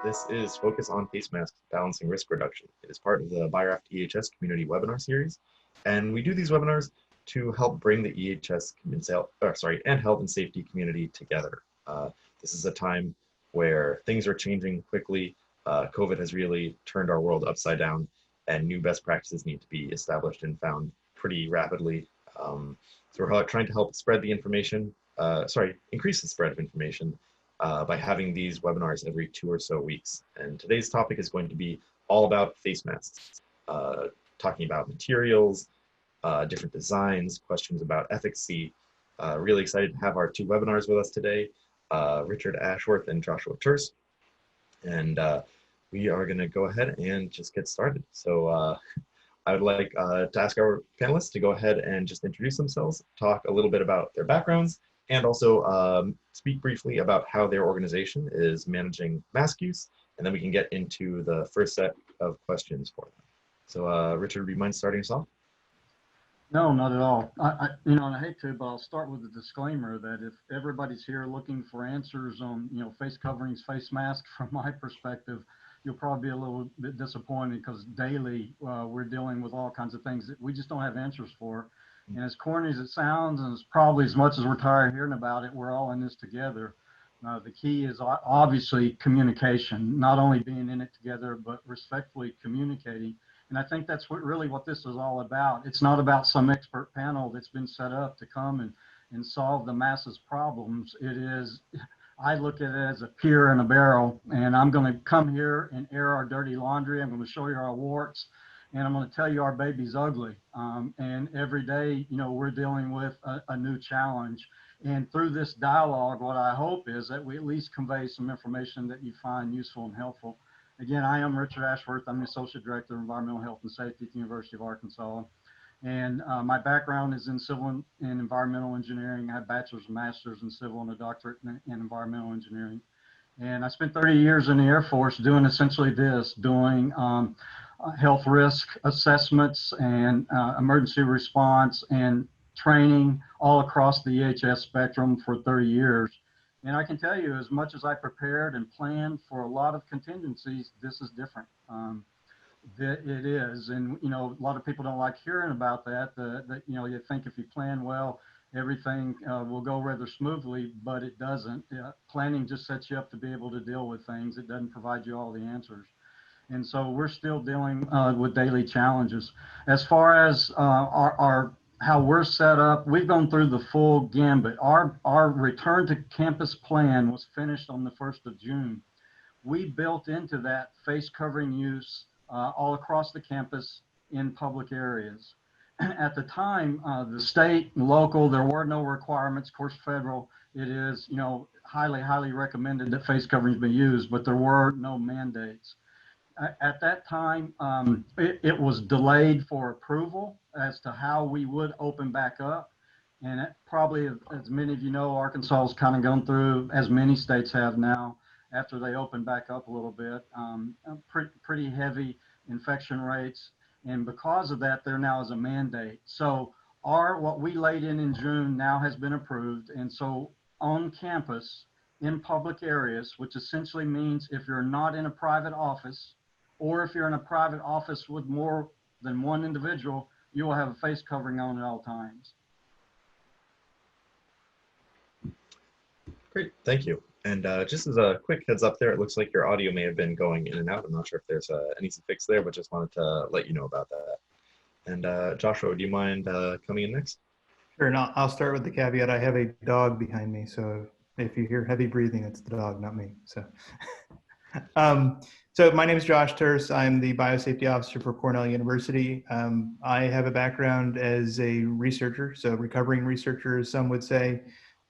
This is Focus on Face Masks, Balancing Risk Reduction. It is part of the BioRAFT EHS community webinar series. And we do these webinars to help bring the EHS and health and safety community together. This is a time where things are changing quickly. COVID has really turned our world upside down, and new best practices need to be established and found pretty rapidly. So we're trying to help spread the information, increase the spread of information by having these webinars every 2 or so weeks. And today's topic is going to be all about face masks, talking about materials, different designs, questions about efficacy. Really excited to have our 2 webinars with us today, Richard Ashworth and Joshua Turse. And we are going to go ahead and just get started. So I would like to ask our panelists to go ahead and just introduce themselves, talk a little bit about their backgrounds, and also speak briefly about how their organization is managing mask use, and then we can get into the first set of questions for them. So Richard, would you mind starting us off? No, not at all. And I hate to, but I'll start with a disclaimer that if everybody's here looking for answers on, face coverings, face masks, from my perspective, you'll probably be a little bit disappointed because daily we're dealing with all kinds of things that we just don't have answers for. And as corny as it sounds, and it's probably as much as we're tired of hearing about it, we're all in this together. The key is obviously communication, not only being in it together, but respectfully communicating. And I think that's what this is all about. It's not about some expert panel that's been set up to come and solve the masses' problems. It is, I look at it as a pier and a barrel, and I'm going to come here and air our dirty laundry. I'm going to show you our warts, and I'm going to tell you our baby's ugly. And every day, we're dealing with a new challenge. And through this dialogue, what I hope is that we at least convey some information that you find useful and helpful. Again, I am Richard Ashworth. I'm the Associate Director of Environmental Health and Safety at the University of Arkansas. And my background is in civil and environmental engineering. I have a bachelor's and master's in civil and a doctorate in environmental engineering. And I spent 30 years in the Air Force doing essentially this, doing health risk assessments and emergency response and training all across the EHS spectrum for 30 years. And I can tell you, as much as I prepared and planned for a lot of contingencies, this is different. It is, and a lot of people don't like hearing about that. You think if you plan well, everything will go rather smoothly, but it doesn't. Planning just sets you up to be able to deal with things. It doesn't provide you all the answers. And so we're still dealing with daily challenges. As far as how we're set up, we've gone through the full gambit. Our return to campus plan was finished on the 1st of June. We built into that face covering use all across the campus in public areas. At the time, the state and local, there were no requirements. Of course, federal, it is highly, highly recommended that face coverings be used, but there were no mandates. At that time, it was delayed for approval as to how we would open back up. And it probably, as many of you know, Arkansas has kind of gone through, as many states have now, after they opened back up a little bit, pretty heavy infection rates. And because of that, there now is a mandate. So what we laid in June now has been approved. And so on campus, in public areas, which essentially means if you're not in a private office, or if you're in a private office with more than one individual, you will have a face covering on at all times. Great, thank you. And just as a quick heads up there, it looks like your audio may have been going in and out. I'm not sure if there's an easy fix there, but just wanted to let you know about that. And Joshua, do you mind coming in next? Sure, and I'll start with the caveat. I have a dog behind me, so if you hear heavy breathing, it's the dog, not me. So. So my name is Josh Terse. I'm the Biosafety Officer for Cornell University. I have a background as a researcher, so recovering researcher, as some would say.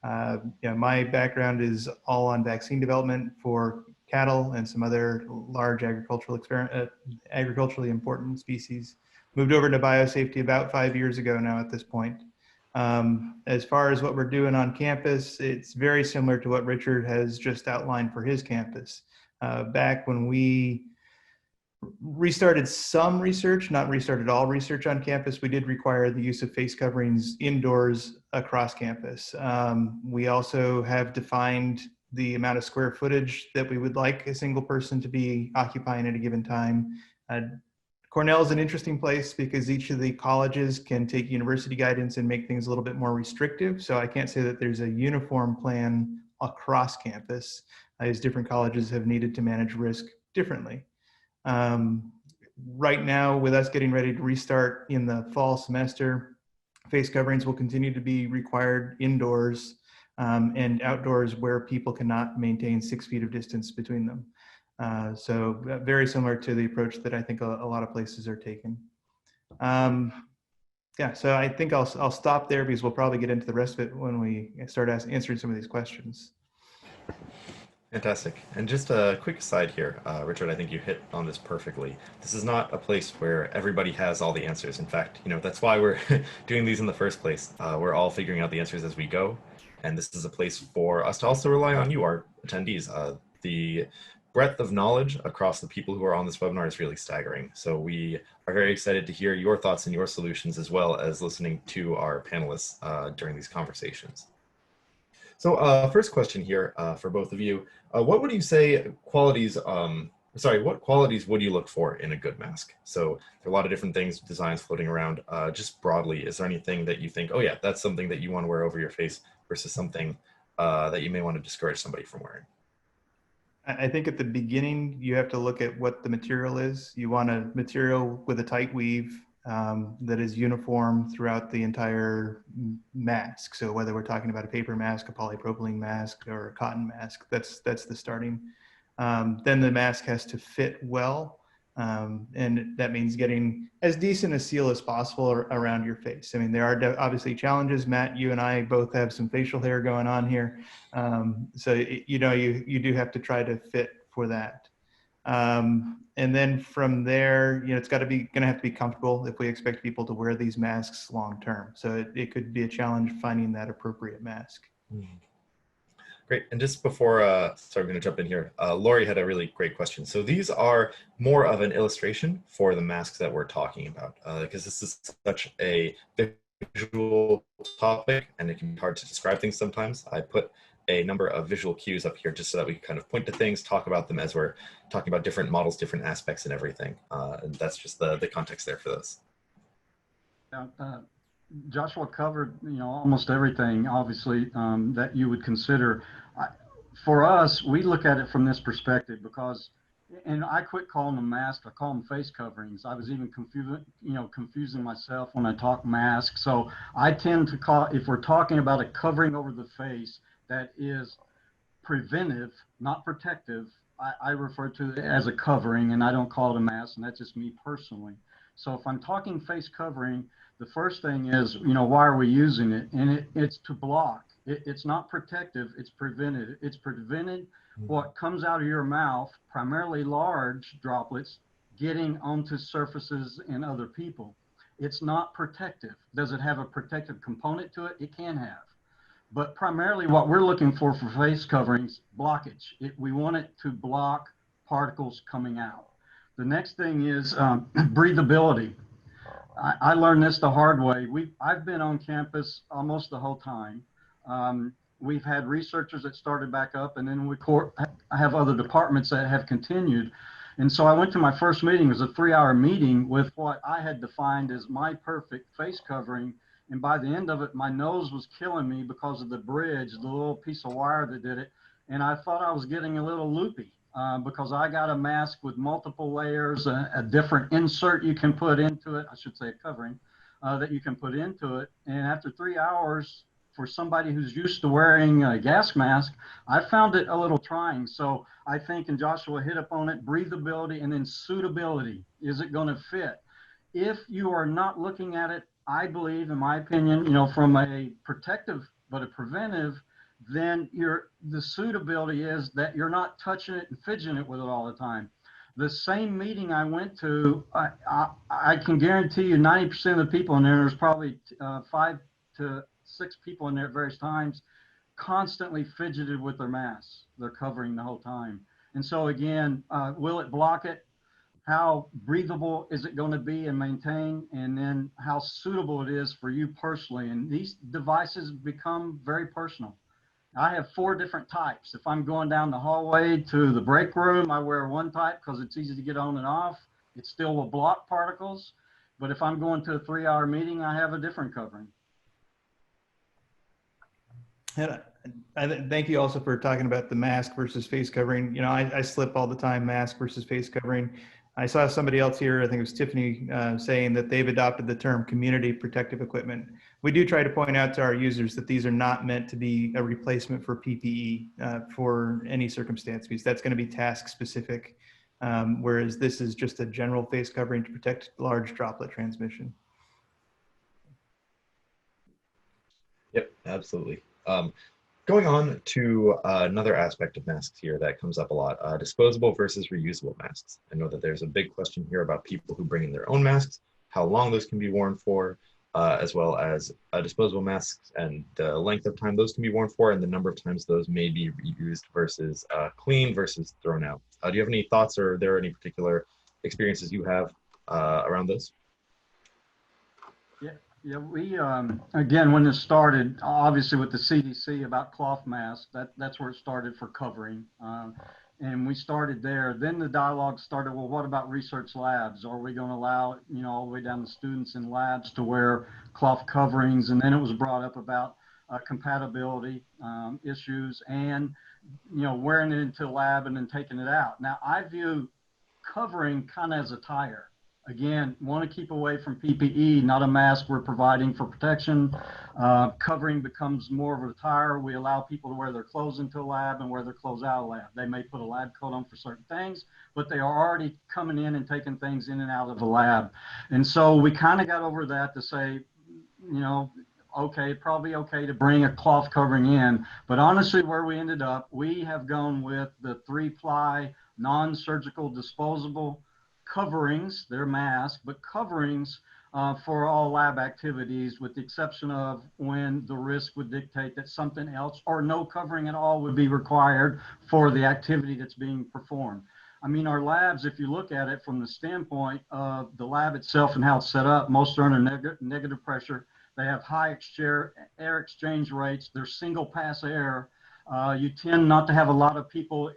My background is all on vaccine development for cattle and some other large agriculturally important species. Moved over to biosafety about 5 years ago now at this point. As far as what we're doing on campus, it's very similar to what Richard has just outlined for his campus. Back when we restarted some research, not restarted all research on campus, we did require the use of face coverings indoors across campus. We also have defined the amount of square footage that we would like a single person to be occupying at a given time. Cornell is an interesting place because each of the colleges can take university guidance and make things a little bit more restrictive. So I can't say that there's a uniform plan across campus, as different colleges have needed to manage risk differently. Right now, with us getting ready to restart in the fall semester, face coverings will continue to be required indoors and outdoors where people cannot maintain 6 feet of distance between them. So very similar to the approach that I think a lot of places are taking. Yeah, so I think I'll stop there because we'll probably get into the rest of it when we start answering some of these questions. Fantastic. And just a quick aside here, Richard, I think you hit on this perfectly. This is not a place where everybody has all the answers. In fact, that's why we're doing these in the first place. We're all figuring out the answers as we go. And this is a place for us to also rely on you, our attendees. The breadth of knowledge across the people who are on this webinar is really staggering. So we are very excited to hear your thoughts and your solutions, as well as listening to our panelists during these conversations. So first question here for both of you. What would you say what qualities would you look for in a good mask? So there are a lot of different things, designs floating around. Just broadly, is there anything that you think, oh yeah, that's something that you want to wear over your face versus something that you may want to discourage somebody from wearing? I think at the beginning, you have to look at what the material is. You want a material with a tight weave that is uniform throughout the entire mask. So whether we're talking about a paper mask, a polypropylene mask, or a cotton mask, that's the starting. Then the mask has to fit well. And that means getting as decent a seal as possible around your face. I mean, there are obviously challenges. Matt, you and I both have some facial hair going on here. So, you do have to try to fit for that. And then from there, it's going to have to be comfortable if we expect people to wear these masks long term. So it could be a challenge finding that appropriate mask. Great. And just before, sorry, I'm going to jump in here. Lori had a really great question. So these are more of an illustration for the masks that we're talking about, because this is such a visual topic and it can be hard to describe things sometimes. I put a number of visual cues up here just so that we can kind of point to things, talk about them as we're talking about different models, different aspects and everything. And that's just the context there for this. Joshua covered, almost everything, obviously, that you would consider. For us, we look at it from this perspective because, and I quit calling them masks, I call them face coverings. I was even confusing myself when I talk masks. So I tend to call, if we're talking about a covering over the face that is preventive, not protective, I refer to it as a covering, and I don't call it a mask, and that's just me personally. So if I'm talking face covering, the first thing is, why are we using it? And it's to block. It's not protective, it's preventive. It's prevented what comes out of your mouth, primarily large droplets, getting onto surfaces and other people. It's not protective. Does it have a protective component to it? It can have. But primarily what we're looking for face coverings, blockage. We want it to block particles coming out. The next thing is breathability. I learned this the hard way. I've been on campus almost the whole time. We've had researchers that started back up, and then I have other departments that have continued. And so I went to my first meeting. It was a 3-hour meeting with what I had defined as my perfect face covering. And by the end of it, my nose was killing me because of the bridge, the little piece of wire that did it. And I thought I was getting a little loopy because I got a mask with multiple layers, a different insert you can put into it. I should say a covering that you can put into it. And after 3 hours, for somebody who's used to wearing a gas mask, I found it a little trying. So I think, and Joshua hit up on it, breathability and then suitability. Is it going to fit? If you are not looking at it, I believe, in my opinion, from a protective but a preventive, then the suitability is that you're not touching it and fidgeting it with it all the time. The same meeting I went to, I can guarantee you 90% of the people in there, there's probably 5 to 6 people in there at various times, constantly fidgeted with their masks. They're covering the whole time. And so again, will it block it? How breathable is it going to be and maintain? And then how suitable it is for you personally. And these devices become very personal. I have 4 different types. If I'm going down the hallway to the break room, I wear one type because it's easy to get on and off. It still will block particles. But if I'm going to a 3-hour meeting, I have a different covering. And thank you also for talking about the mask versus face covering. You know, I slip all the time, mask versus face covering. I saw somebody else here, I think it was Tiffany, saying that they've adopted the term community protective equipment. We do try to point out to our users that these are not meant to be a replacement for PPE for any circumstance, because that's going to be task specific, whereas this is just a general face covering to protect large droplet transmission. Yep, absolutely. Going on to another aspect of masks here that comes up a lot, disposable versus reusable masks. I know that there's a big question here about people who bring in their own masks, how long those can be worn for, as well as disposable masks and the length of time those can be worn for, and the number of times those may be reused versus cleaned versus thrown out. Do you have any thoughts, or are there any particular experiences you have around those? Yeah, we, again, when this started, obviously with the CDC about cloth masks, that's where it started for covering. And we started there. Then the dialogue started, well, what about research labs? Are we going to allow, you know, all the way down to students in labs to wear cloth coverings? And then it was brought up about compatibility issues and, you know, wearing it into the lab and then taking it out. Now, I view covering kind of as a tire. Again, want to keep away from PPE, not a mask we're providing for protection. Covering becomes more of a tire. We allow people to wear their clothes into a lab and wear their clothes out of the lab. They may put a lab coat on for certain things, but they are already coming in and taking things in and out of the lab. And so we kind of got over that to say, you know, okay, probably okay to bring a cloth covering in. But honestly, where we ended up, we have gone with the 3-ply non-surgical disposable coverings, they're masks, but coverings for all lab activities, with the exception of when the risk would dictate that something else or no covering at all would be required for the activity that's being performed. I mean, our labs, if you look at it from the standpoint of the lab itself and how it's set up, most are under negative pressure. They have high air exchange rates. They're single pass air. You tend not to have a lot of people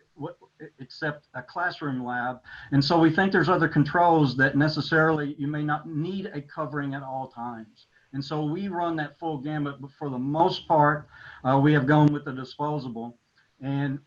except a classroom lab. And so we think there's other controls that necessarily you may not need a covering at all times. And so we run that full gamut, but for the most part, we have gone with the disposable. And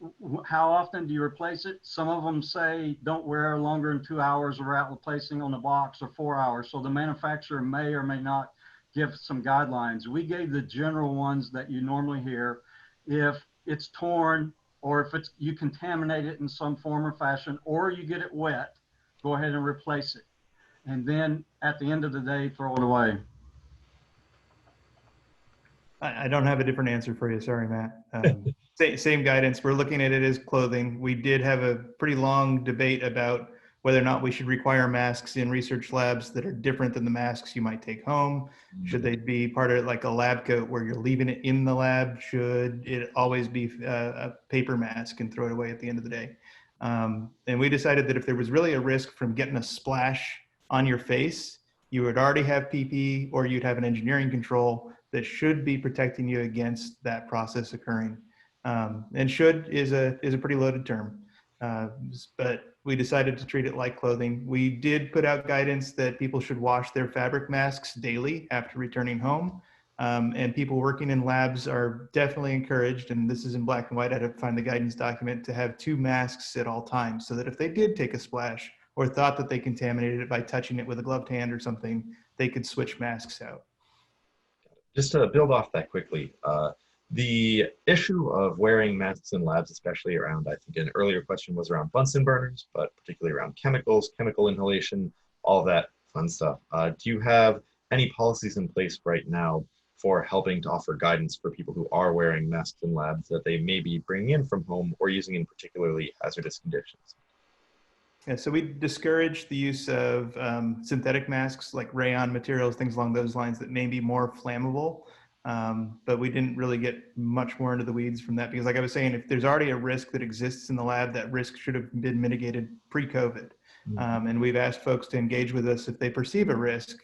how often do you replace it? Some of them say don't wear longer than 2 hours without replacing on the box, or 4 hours. So the manufacturer may or may not give some guidelines. We gave the general ones that you normally hear. If it's torn, or if you contaminate it in some form or fashion, or you get it wet, go ahead and replace it. And then at the end of the day, throw it away. I don't have a different answer for you. Sorry, Matt. Same guidance. We're looking at it as clothing. We did have a pretty long debate about whether or not we should require masks in research labs that are different than the masks you might take home. Should they be part of like a lab coat where you're leaving it in the lab? Should it always be a paper mask and throw it away at the end of the day? And we decided that if there was really a risk from getting a splash on your face, you would already have PPE, or you'd have an engineering control that should be protecting you against that process occurring. And should is a pretty loaded term. But we decided to treat it like clothing. We did put out guidance that people should wash their fabric masks daily after returning home. And people working in labs are definitely encouraged, and this is in black and white, I had to find the guidance document, to have 2 masks at all times, so that if they did take a splash or thought that they contaminated it by touching it with a gloved hand or something, they could switch masks out. Just to build off that quickly, the issue of wearing masks in labs, especially around, I think an earlier question was around Bunsen burners, but particularly around chemicals, chemical inhalation, all that fun stuff. Do you have any policies in place right now for helping to offer guidance for people who are wearing masks in labs that they may be bringing in from home or using in particularly hazardous conditions? Yeah, so we discourage the use of synthetic masks like rayon materials, things along those lines that may be more flammable. But we didn't really get much more into the weeds from that, because like I was saying, if there's already a risk that exists in the lab, that risk should have been mitigated pre-COVID. And we've asked folks to engage with us if they perceive a risk,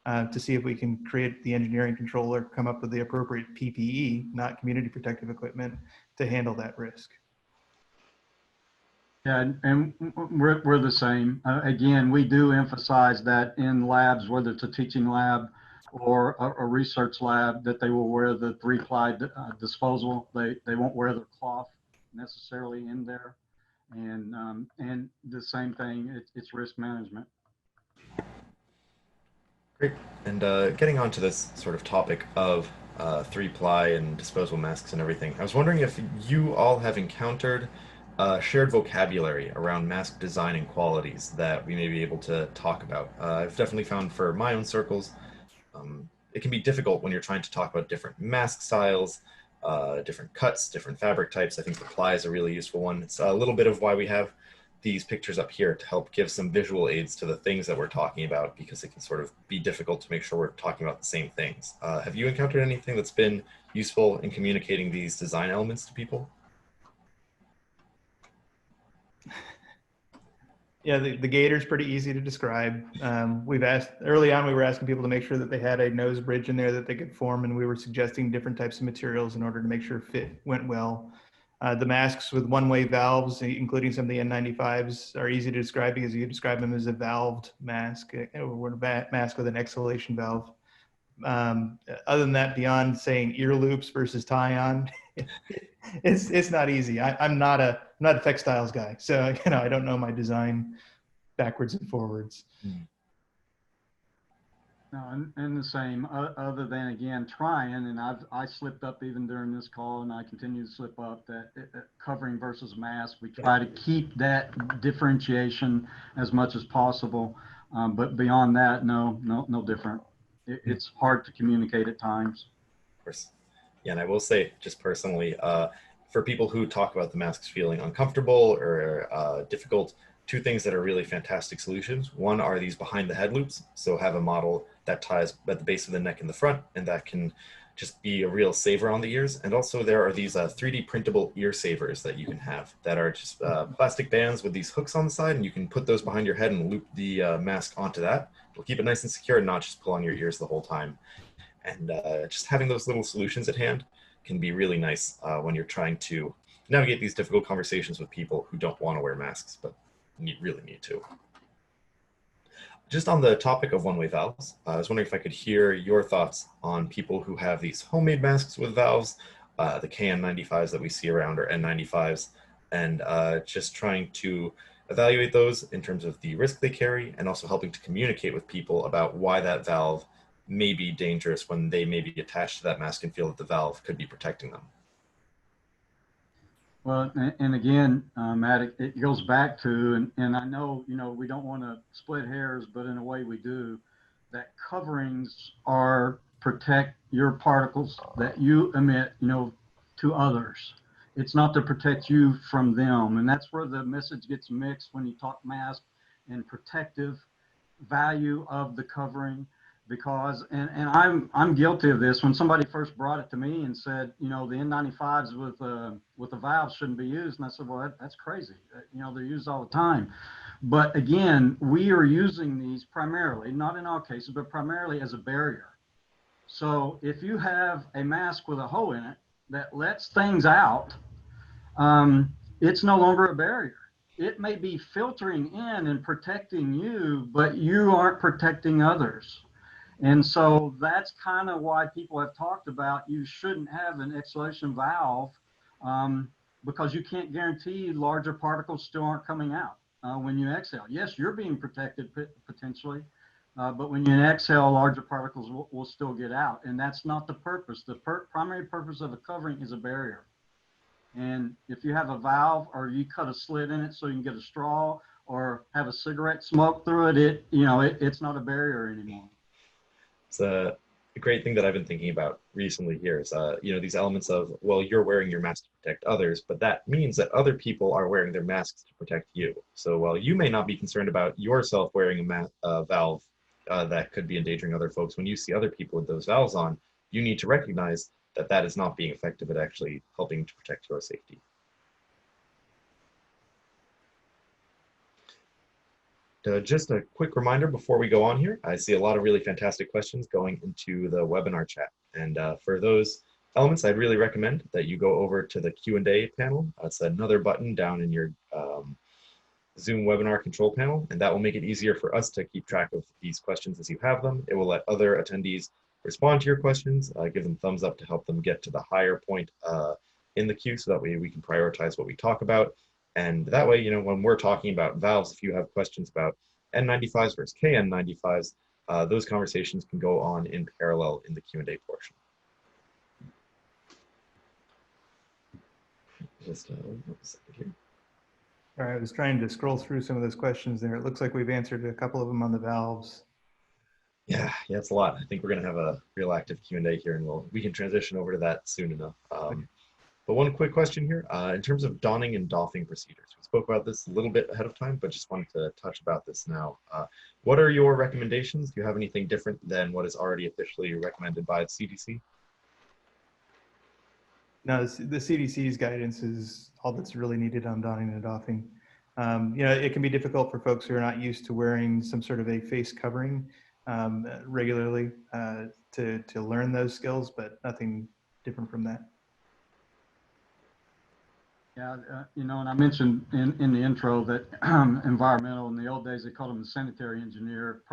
to see if we can create the engineering control or come up with the appropriate PPE, not community protective equipment, to handle that risk. Yeah, and we're the same. Again, we do emphasize that in labs, whether it's a teaching lab or a research lab, that they will wear the 3-ply disposable. They won't wear their cloth necessarily in there. And the same thing, it's risk management. Great. And getting on to this sort of topic of 3-ply and disposable masks and everything, I was wondering if you all have encountered shared vocabulary around mask design and qualities that we may be able to talk about. I've definitely found for my own circles, it can be difficult when you're trying to talk about different mask styles, different cuts, different fabric types. I think the ply is a really useful one. It's a little bit of why we have these pictures up here to help give some visual aids to the things that we're talking about, because it can sort of be difficult to make sure we're talking about the same things. Have you encountered anything that's been useful in communicating these design elements to people? Yeah, the gator's pretty easy to describe. We've asked early on, we were asking people to make sure that they had a nose bridge in there that they could form, and we were suggesting different types of materials in order to make sure fit went well. The masks with one-way valves, including some of the N95s, are easy to describe because you describe them as a valved mask or a mask with an exhalation valve. Other than that, beyond saying ear loops versus tie-on, it's not easy. I'm not a textiles guy, so I don't know my design backwards and forwards. No, and the same. Other than again trying, and I slipped up even during this call, and I continue to slip up. That covering versus mask, we try to keep that differentiation as much as possible. But beyond that, no different. It's hard to communicate at times. Of course. Yeah, and I will say, just personally, for people who talk about the masks feeling uncomfortable or difficult, two things that are really fantastic solutions. One are these behind the head loops. So have a model that ties at the base of the neck in the front, and that can just be a real saver on the ears. And also there are these 3D printable ear savers that you can have that are just plastic bands with these hooks on the side, and you can put those behind your head and loop the mask onto that. It'll keep it nice and secure and not just pull on your ears the whole time. And just having those little solutions at hand can be really nice when you're trying to navigate these difficult conversations with people who don't want to wear masks, but really need to. Just on the topic of one-way valves, I was wondering if I could hear your thoughts on people who have these homemade masks with valves, the KN95s that we see around, or N95s, and just trying to evaluate those in terms of the risk they carry, and also helping to communicate with people about why that valve may be dangerous when they may be attached to that mask and feel that the valve could be protecting them. Well, and again, Matt, it goes back to, and I know, we don't want to split hairs, but in a way we do, that coverings are protect your particles that you emit, to others. It's not to protect you from them. And that's where the message gets mixed when you talk mask and protective value of the covering. Because, and I'm guilty of this. When somebody first brought it to me and said, the N95s with the valves shouldn't be used, and I said, well, that's crazy. They're used all the time. But again, we are using these primarily, not in all cases, but primarily as a barrier. So if you have a mask with a hole in it that lets things out, it's no longer a barrier. It may be filtering in and protecting you, but you aren't protecting others. And so that's kind of why people have talked about you shouldn't have an exhalation valve, because you can't guarantee larger particles still aren't coming out when you exhale. Yes, you're being protected potentially, but when you exhale, larger particles will still get out. And that's not the purpose. The primary purpose of a covering is a barrier. And if you have a valve or you cut a slit in it so you can get a straw or have a cigarette smoke through it, it's not a barrier anymore. It's a great thing that I've been thinking about recently here is, these elements of, well, you're wearing your mask to protect others, but that means that other people are wearing their masks to protect you. So while you may not be concerned about yourself wearing a valve that could be endangering other folks, when you see other people with those valves on, you need to recognize that that is not being effective at actually helping to protect your safety. Just a quick reminder before we go on here, I see a lot of really fantastic questions going into the webinar chat. And for those elements, I'd really recommend that you go over to the Q&A panel. It's another button down in your Zoom webinar control panel, and that will make it easier for us to keep track of these questions as you have them. It will let other attendees respond to your questions, give them thumbs up to help them get to the higher point in the queue, so that way we can prioritize what we talk about. And that way, you know, when we're talking about valves, if you have questions about N95s versus KN95s, those conversations can go on in parallel in the Q&A portion. Just a second here. All right, I was trying to scroll through some of those questions there. It looks like we've answered a couple of them on the valves. Yeah, it's a lot. I think we're going to have a real active Q&A here, and we can transition over to that soon enough. But one quick question here, in terms of donning and doffing procedures, we spoke about this a little bit ahead of time, but just wanted to touch about this now. What are your recommendations? Do you have anything different than what is already officially recommended by the CDC? No, the CDC's guidance is all that's really needed on donning and doffing. You know, it can be difficult for folks who are not used to wearing some sort of a face covering regularly to learn those skills, but nothing different from that. Yeah, you know, and I mentioned in the intro that environmental, in the old days, they called them the sanitary engineer,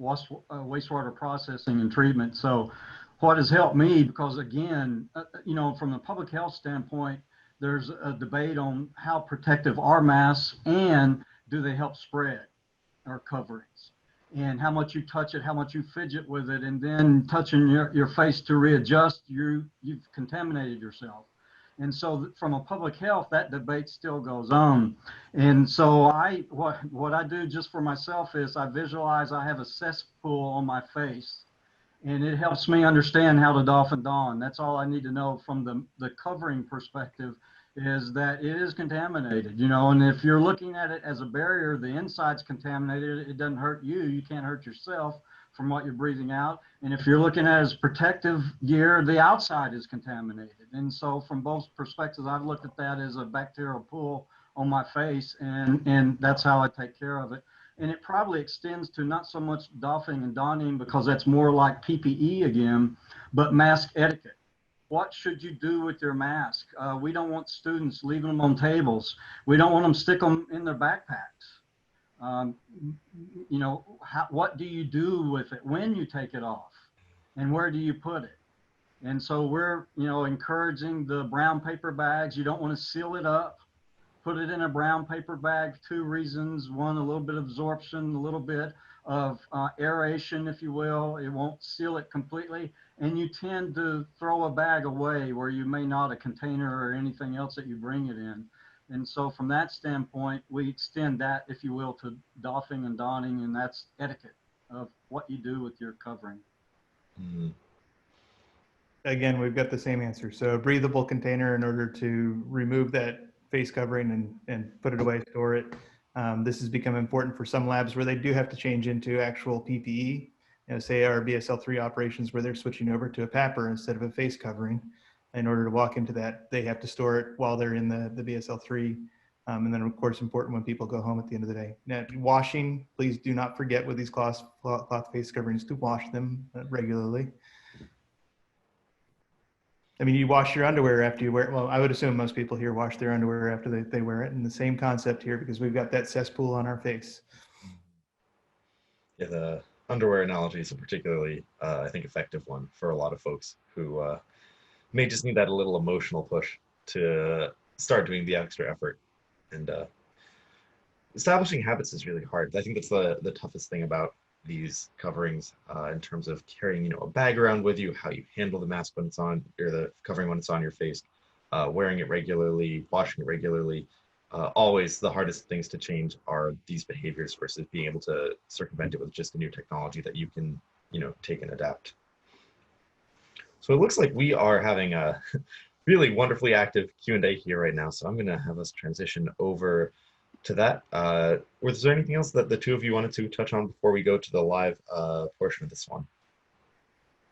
wastewater processing and treatment. So what has helped me, because again, you know, from a public health standpoint, there's a debate on how protective are masks and do they help spread our coverings, and how much you touch it, how much you fidget with it, and then touching your face to readjust, you've contaminated yourself. And so from a public health, that debate still goes on. And so what I do just for myself is I visualize I have a cesspool on my face, and it helps me understand how to doff and don. That's all I need to know from the covering perspective, is that it is contaminated, you know, and if you're looking at it as a barrier, the inside's contaminated, it doesn't hurt you can't hurt yourself from what you're breathing out. And if you're looking at it as protective gear, the outside is contaminated. And so from both perspectives, I've looked at that as a bacterial pool on my face, and that's how I take care of it. And it probably extends to not so much doffing and donning, because that's more like PPE again, but mask etiquette. What should you do with your mask? We don't want students leaving them on tables. We don't want them stick them in their backpacks. You know, what do you do with it when you take it off, and where do you put it? And so we're, you know, encouraging the brown paper bags. You don't want to seal it up. Put it in a brown paper bag. 2 reasons. One, a little bit of absorption, a little bit of aeration, if you will. It won't seal it completely. And you tend to throw a bag away where you may not, a container or anything else that you bring it in. And so from that standpoint, we extend that, if you will, to doffing and donning, and that's etiquette of what you do with your covering. Mm-hmm. Again, we've got the same answer. So a breathable container in order to remove that face covering and put it away, store it. This has become important for some labs where they do have to change into actual PPE. You know, say our BSL-3 operations where they're switching over to a PAPR instead of a face covering. In order to walk into that, they have to store it while they're in the BSL-3. And then, of course, important when people go home at the end of the day. Now, washing, please do not forget with these cloth face coverings to wash them regularly. I mean, you wash your underwear after you wear it. Well, I would assume most people here wash their underwear after they wear it. And the same concept here, because we've got that cesspool on our face. Yeah, the underwear analogy is a particularly, I think, effective one for a lot of folks who may just need that a little emotional push to start doing the extra effort. And establishing habits is really hard. I think that's the toughest thing about these coverings in terms of carrying, you know, a bag around with you, how you handle the mask when it's on, or the covering when it's on your face, wearing it regularly, washing it regularly. Always the hardest things to change are these behaviors versus being able to circumvent it with just a new technology that you can, you know, take and adapt. So it looks like we are having a really wonderfully active Q&A here right now. So I'm going to have us transition over to that. Was there anything else that the two of you wanted to touch on before we go to the live portion of this one?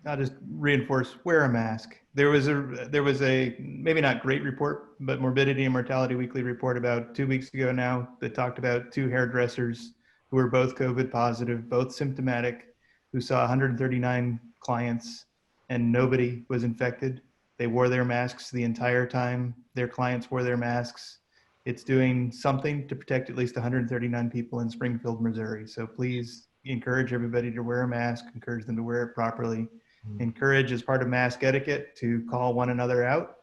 I'll just reinforce, wear a mask. There was a maybe not great report, but Morbidity and Mortality Weekly report about 2 weeks ago now that talked about 2 hairdressers who were both COVID positive, both symptomatic, who saw 139 clients and nobody was infected. They wore their masks the entire time. Their clients wore their masks. It's doing something to protect at least 139 people in Springfield, Missouri. So please encourage everybody to wear a mask, encourage them to wear it properly. Encourage, as part of mask etiquette, to call one another out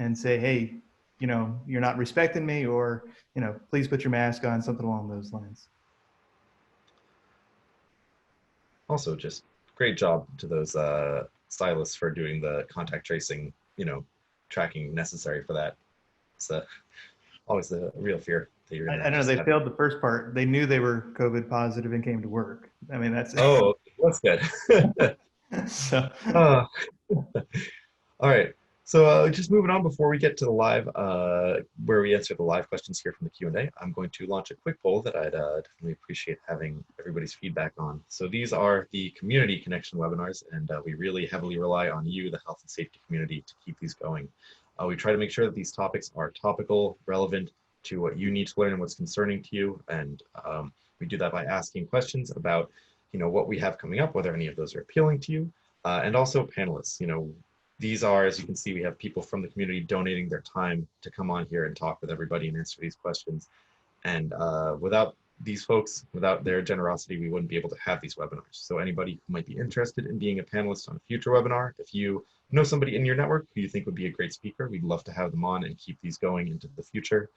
and say, hey, you know, you're not respecting me, or, you know, please put your mask on, something along those lines. Also, just great job to those stylists for doing the contact tracing, you know, tracking necessary for that. It's always the real fear that you're gonna I don't know, just they have. failed the first part. They knew they were COVID positive and came to work. I mean, that's Oh, that's good. so. Uh, all right. So just moving on before we get to the live, where we answer the live questions here from the Q&A, I'm going to launch a quick poll that I'd definitely appreciate having everybody's feedback on. So these are the community connection webinars, and we really heavily rely on you, the health and safety community, to keep these going. We try to make sure that these topics are topical, relevant to what you need to learn and what's concerning to you, and we do that by asking questions about, you know, what we have coming up, whether any of those are appealing to you, and also panelists. You know, these are, as you can see, we have people from the community donating their time to come on here and talk with everybody and answer these questions. And without these folks, without their generosity, we wouldn't be able to have these webinars. So anybody who might be interested in being a panelist on a future webinar, if you know somebody in your network who you think would be a great speaker, we'd love to have them on and keep these going into the future.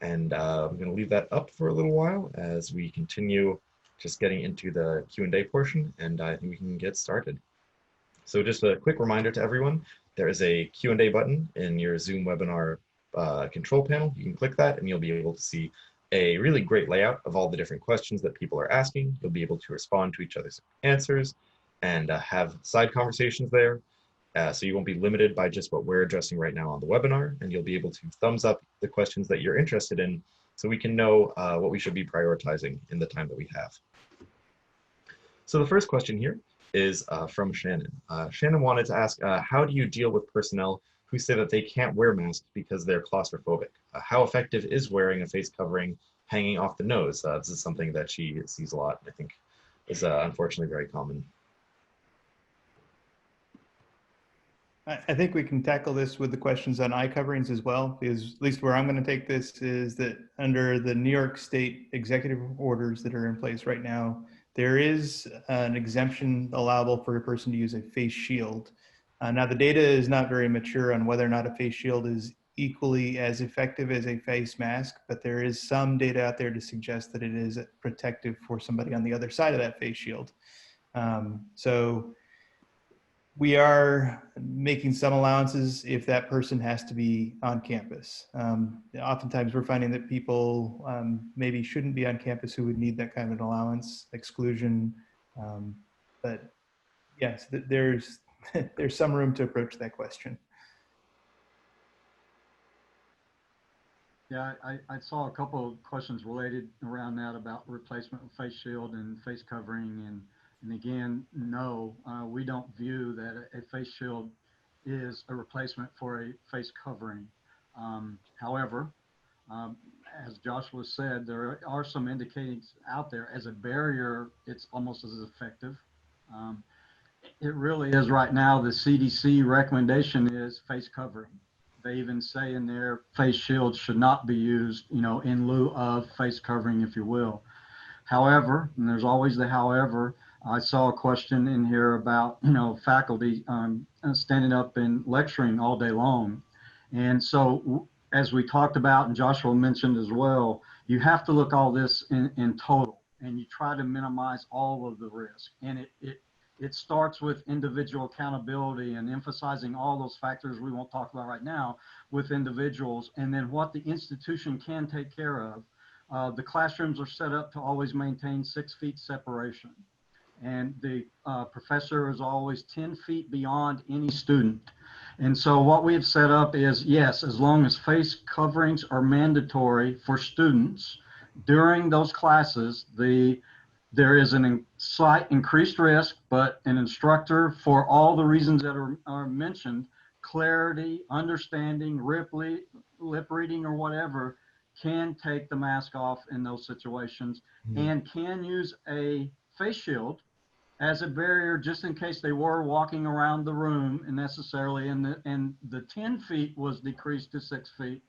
And I'm going to leave that up for a little while as we continue just getting into the Q&A portion, and I think we can get started. So just a quick reminder to everyone, there is a Q&A button in your Zoom webinar control panel. You can click that and you'll be able to see a really great layout of all the different questions that people are asking. You'll be able to respond to each other's answers and have side conversations there. So you won't be limited by just what we're addressing right now on the webinar, and you'll be able to thumbs up the questions that you're interested in so we can know what we should be prioritizing in the time that we have. So the first question here is from Shannon. Shannon wanted to ask, how do you deal with personnel who say that they can't wear masks because they're claustrophobic? How effective is wearing a face covering hanging off the nose? This is something that she sees a lot, and I think is unfortunately very common. I think we can tackle this with the questions on eye coverings as well, because at least where I'm going to take this is that under the New York State executive orders that are in place right now, there is an exemption allowable for a person to use a face shield. Now, the data is not very mature on whether or not a face shield is equally as effective as a face mask, but there is some data out there to suggest that it is protective for somebody on the other side of that face shield. So we are making some allowances if that person has to be on campus. Oftentimes we're finding that people maybe shouldn't be on campus who would need that kind of an allowance, exclusion. But yes, there's some room to approach that question. Yeah, I saw a couple of questions related around that about replacement of face shield and face covering. And again, no, we don't view that a face shield is a replacement for a face covering. However, as Joshua said, there are some indicators out there as a barrier, it's almost as effective. It really is right now, the CDC recommendation is face covering. They even say in there, face shields should not be used, you know, in lieu of face covering, if you will. However, and there's always the however, I saw a question in here about, you know, faculty standing up and lecturing all day long. And so as we talked about and Joshua mentioned as well, you have to look all this in total, and you try to minimize all of the risk. And it starts with individual accountability and emphasizing all those factors we won't talk about right now with individuals, and then what the institution can take care of. The classrooms are set up to always maintain 6 feet separation. And the professor is always 10 feet beyond any student. And so what we've set up is, yes, as long as face coverings are mandatory for students during those classes, there is an slight increased risk, but an instructor, for all the reasons that are mentioned, clarity, understanding, lip reading or whatever, can take the mask off in those situations and can use a face shield as a barrier just in case they were walking around the room and necessarily and the 10 feet was decreased to 6 feet,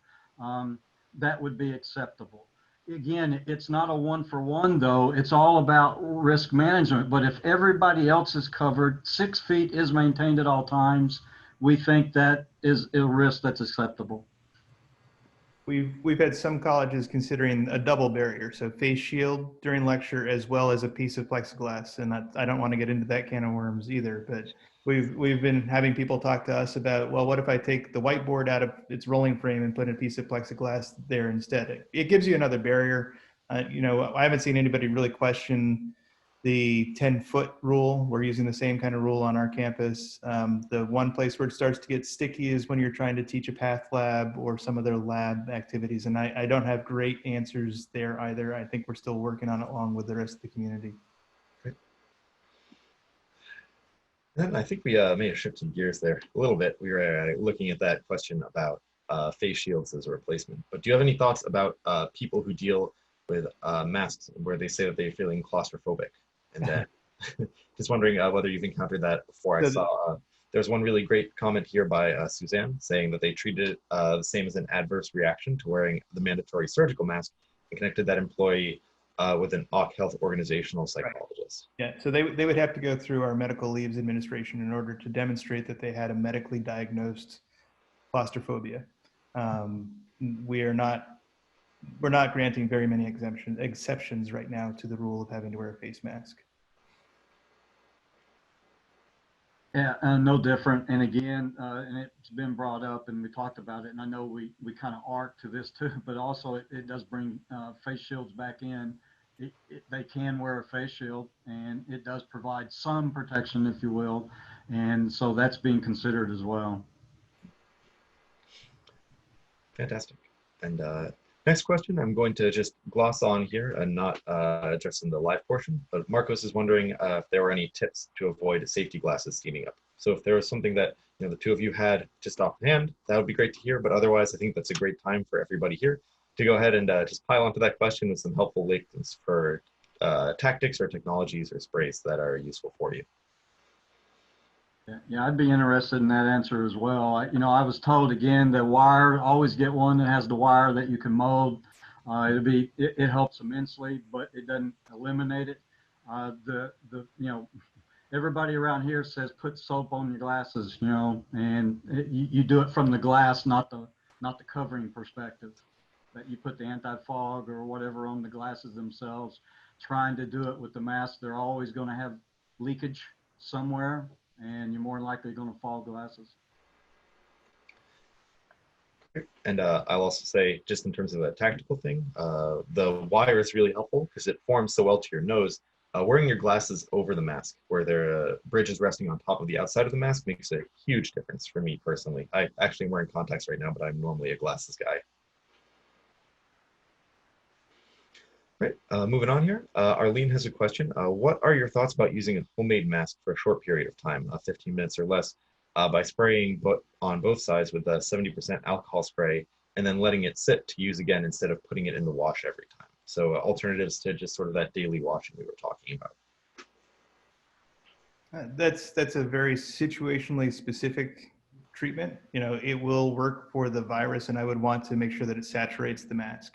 that would be acceptable. Again, it's not a one-for-one though. It's all about risk management. But if everybody else is covered, 6 feet is maintained at all times, we think that is a risk that's acceptable. We've had some colleges considering a double barrier, so face shield during lecture as well as a piece of plexiglass. And I don't want to get into that can of worms either, but we've been having people talk to us about, well, what if I take the whiteboard out of its rolling frame and put a piece of plexiglass there instead? It gives you another barrier. You know, I haven't seen anybody really question the 10-foot rule. We're using the same kind of rule on our campus. The one place where it starts to get sticky is when you're trying to teach a path lab or some other lab activities. And I don't have great answers there either. I think we're still working on it along with the rest of the community. Great. And I think we may have shifted gears there a little bit. We were looking at that question about face shields as a replacement. But do you have any thoughts about people who deal with masks where they say that they're feeling claustrophobic? And then just wondering whether you've encountered that before. I saw there's one really great comment here by Suzanne saying that they treated it the same as an adverse reaction to wearing the mandatory surgical mask and connected that employee with an OC health organizational psychologist. Right. Yeah, so they would have to go through our medical leaves administration in order to demonstrate that they had a medically diagnosed claustrophobia. We're not granting very many exceptions right now to the rule of having to wear a face mask. Yeah, no different. And again, and it's been brought up and we talked about it, and I know we kind of arc to this too, but also it does bring face shields back in. They can wear a face shield and it does provide some protection, if you will. And so that's being considered as well. Fantastic. And next question, I'm going to just gloss on here and not address in the live portion, but Marcos is wondering if there were any tips to avoid safety glasses steaming up. So if there was something that the two of you had just offhand, that would be great to hear. But otherwise, I think that's a great time for everybody here to go ahead and just pile onto that question with some helpful links for tactics or technologies or sprays that are useful for you. Yeah, I'd be interested in that answer as well. I was told again that wire, always get one that has the wire that you can mold. It helps immensely, but it doesn't eliminate it. Everybody around here says put soap on your glasses, and you do it from the glass, not the covering perspective. That you put the anti-fog or whatever on the glasses themselves. Trying to do it with the mask, they're always going to have leakage somewhere, and you're more likely going to fog glasses. And I'll also say, just in terms of a tactical thing, the wire is really helpful because it forms so well to your nose. Wearing your glasses over the mask, where their bridge is resting on top of the outside of the mask, makes a huge difference for me personally. I actually am wearing contacts right now, but I'm normally a glasses guy. Right, moving on here. Arlene has a question. What are your thoughts about using a homemade mask for a short period of time, 15 minutes or less, by spraying on both sides with a 70% alcohol spray and then letting it sit to use again instead of putting it in the wash every time? So alternatives to just sort of that daily washing we were talking about. That's a very situationally specific treatment. It will work for the virus, and I would want to make sure that it saturates the mask.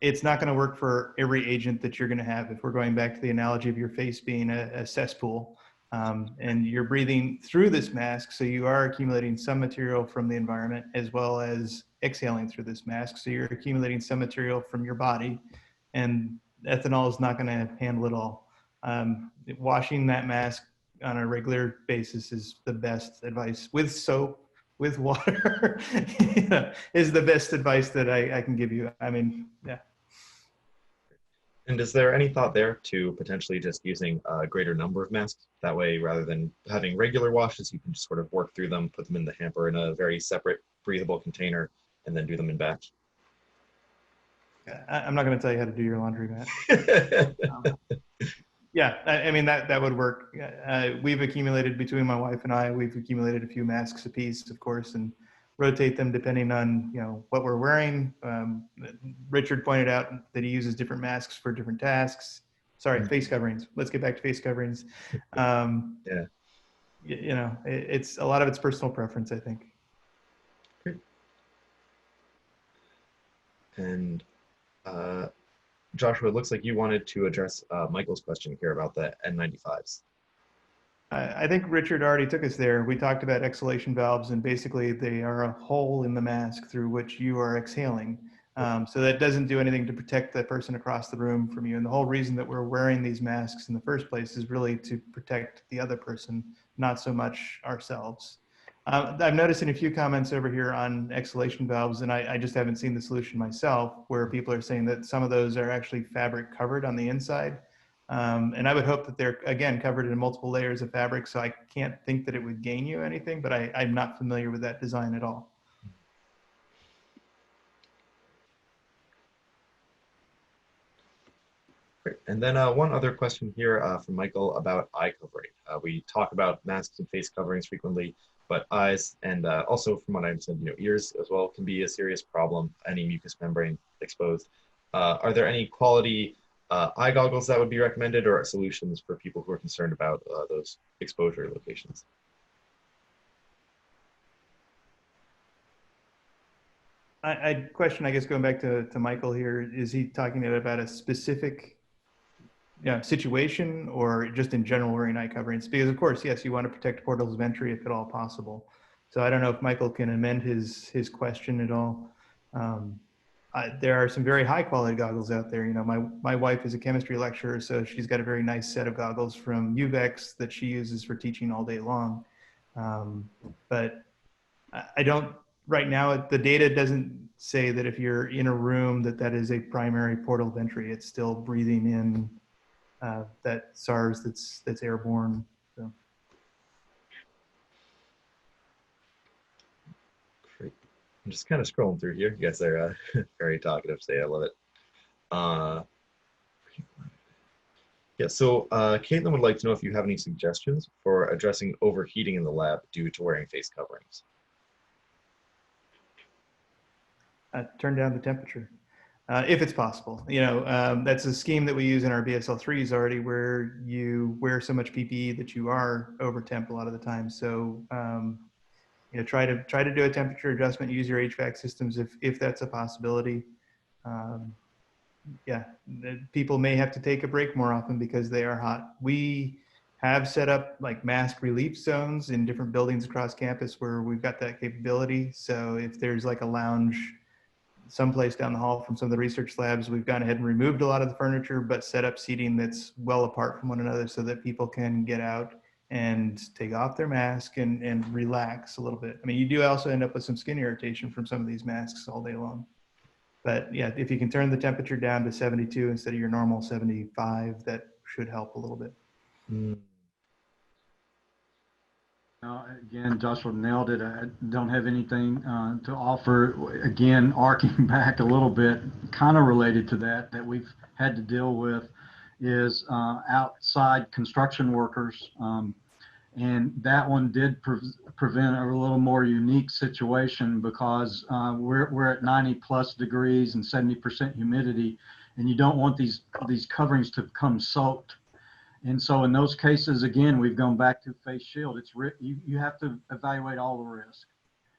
It's not going to work for every agent that you're going to have. If we're going back to the analogy of your face being a cesspool, and you're breathing through this mask, so you are accumulating some material from the environment as well as exhaling through this mask. So you're accumulating some material from your body, and ethanol is not going to handle it all. Washing that mask on a regular basis is the best advice. With soap, with water, is the best advice that I can give you. I mean, yeah. And is there any thought there to potentially just using a greater number of masks? That way, rather than having regular washes, you can just sort of work through them, put them in the hamper in a very separate breathable container, and then do them in batch. I'm not going to tell you how to do your laundry, Matt. Yeah, I mean, that would work. We've accumulated, between my wife and I, we've accumulated a few masks apiece, of course, and rotate them depending on, you know, what we're wearing. Richard pointed out that he uses different masks for different tasks. Sorry, face coverings. Let's get back to face coverings. Yeah. You know, it's a lot of it's personal preference, I think. Great. And Joshua, it looks like you wanted to address Michael's question here about the N95s. I think Richard already took us there. We talked about exhalation valves, and basically they are a hole in the mask through which you are exhaling. So that doesn't do anything to protect the person across the room from you. And the whole reason that we're wearing these masks in the first place is really to protect the other person, not so much ourselves. I've noticed in a few comments over here on exhalation valves, and I just haven't seen the solution myself, where people are saying that some of those are actually fabric covered on the inside. And I would hope that they're, again, covered in multiple layers of fabric, so I can't think that it would gain you anything, but I'm not familiar with that design at all. Great. And then one other question here from Michael about eye covering. We talk about masks and face coverings frequently, but eyes and also from what I understand, you know, ears as well can be a serious problem, any mucous membrane exposed. Are there any quality eye goggles that would be recommended, or solutions for people who are concerned about those exposure locations? I'd question, I guess, going back to Michael here, is he talking about a specific situation, or just in general wearing eye coverings? Because of course, yes, you want to protect portals of entry if at all possible. So I don't know if Michael can amend his question at all. There are some very high quality goggles out there. You know, my wife is a chemistry lecturer, so she's got a very nice set of goggles from UVEX that she uses for teaching all day long. But I don't, right now, the data doesn't say that if you're in a room that is a primary portal of entry. It's still breathing in that SARS that's airborne. So. Great. I'm just kind of scrolling through here. You guys are very talkative today. I love it. Yeah, so Caitlin would like to know if you have any suggestions for addressing overheating in the lab due to wearing face coverings. Turn down the temperature. If it's possible. You know, that's a scheme that we use in our BSL-3s already, where you wear so much PPE that you are over temp a lot of the time. So, you know, try to do a temperature adjustment, use your HVAC systems if that's a possibility. Yeah, people may have to take a break more often because they are hot. We have set up like mask relief zones in different buildings across campus where we've got that capability. So if there's like a lounge someplace down the hall from some of the research labs, we've gone ahead and removed a lot of the furniture, but set up seating that's well apart from one another so that people can get out and take off their mask and relax a little bit. I mean, you do also end up with some skin irritation from some of these masks all day long. But yeah, if you can turn the temperature down to 72 instead of your normal 75, that should help a little bit. Again, Joshua nailed it. I don't have anything to offer. Again, arcing back a little bit, kind of related to that we've had to deal with is outside construction workers. And that one did prevent a little more unique situation because we're at 90+ degrees and 70% humidity, and you don't want these coverings to become soaked. And so in those cases, again, we've gone back to face shield. It's you have to evaluate all the risk,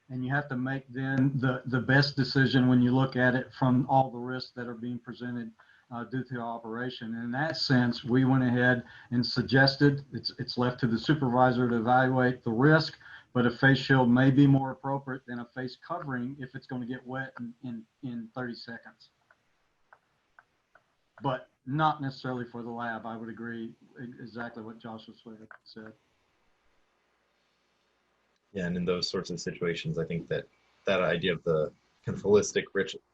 and you have to make then the best decision when you look at it from all the risks that are being presented due to the operation. And in that sense, we went ahead and suggested it's left to the supervisor to evaluate the risk, but a face shield may be more appropriate than a face covering if it's going to get wet in 30 seconds. But not necessarily for the lab. I would agree exactly what Joshua said. Yeah, and in those sorts of situations, I think that idea of the kind of holistic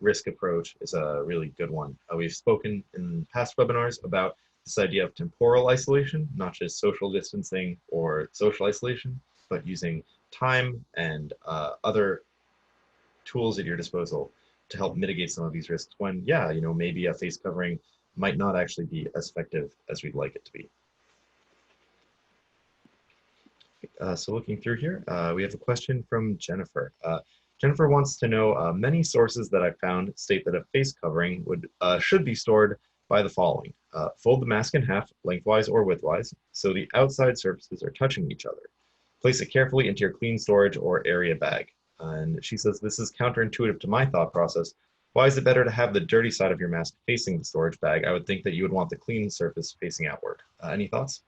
risk approach is a really good one. We've spoken in past webinars about this idea of temporal isolation, not just social distancing or social isolation, but using time and other tools at your disposal to help mitigate some of these risks when, yeah, you know, maybe a face covering might not actually be as effective as we'd like it to be. So looking through here, we have a question from Jennifer. Jennifer wants to know, many sources that I've found state that a face covering should be stored by the following. Fold the mask in half, lengthwise or widthwise, so the outside surfaces are touching each other. Place it carefully into your clean storage or area bag. And she says, this is counterintuitive to my thought process. Why is it better to have the dirty side of your mask facing the storage bag? I would think that you would want the clean surface facing outward. Any thoughts?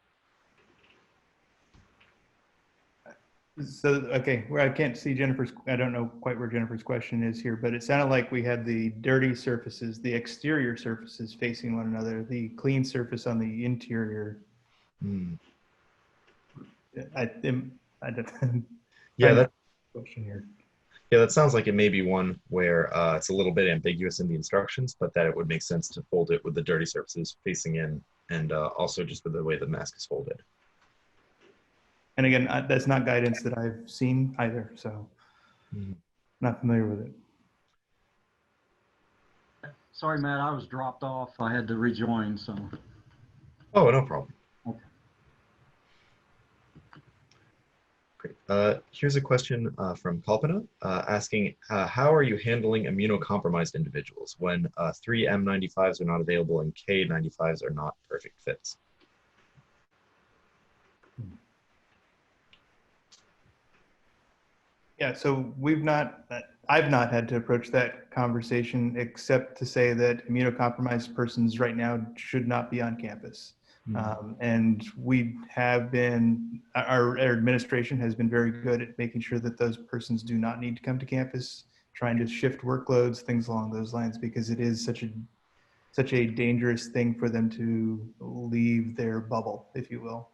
So, okay, where I can't see Jennifer's, I don't know quite where Jennifer's question is here, but it sounded like we had the dirty surfaces, the exterior surfaces facing one another, the clean surface on the interior. I don't, Yeah, that question here. Yeah, that sounds like it may be one where it's a little bit ambiguous in the instructions, but that it would make sense to fold it with the dirty surfaces facing in, and also just with the way the mask is folded. And again, that's not guidance that I've seen either, so not familiar with it. Sorry, Matt, I was dropped off. I had to rejoin, so. Oh, no problem. Okay. Great. Here's a question from Kalpana asking, how are you handling immunocompromised individuals when 3 M95s are not available and K95s are not perfect fits? Yeah, so I've not had to approach that conversation except to say that immunocompromised persons right now should not be on campus. And we have been, our administration has been very good at making sure that those persons do not need to come to campus, trying to shift workloads, things along those lines, because it is such a dangerous thing for them to leave their bubble, if you will.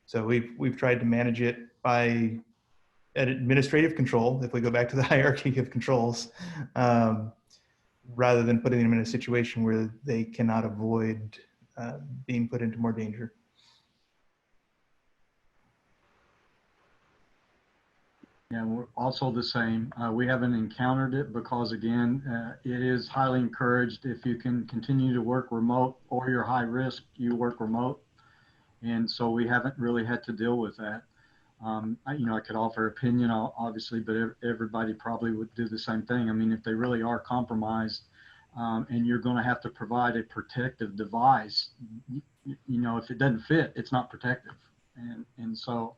So we've tried to manage it by administrative control, if we go back to the hierarchy of controls, rather than putting them in a situation where they cannot avoid being put into more danger. Yeah, we're also the same. We haven't encountered it because, again, it is highly encouraged if you can continue to work remote or you're high risk, you work remote. And so we haven't really had to deal with that. I could offer opinion, obviously, but everybody probably would do the same thing. I mean, if they really are compromised and you're going to have to provide a protective device, if it doesn't fit, it's not protective. And so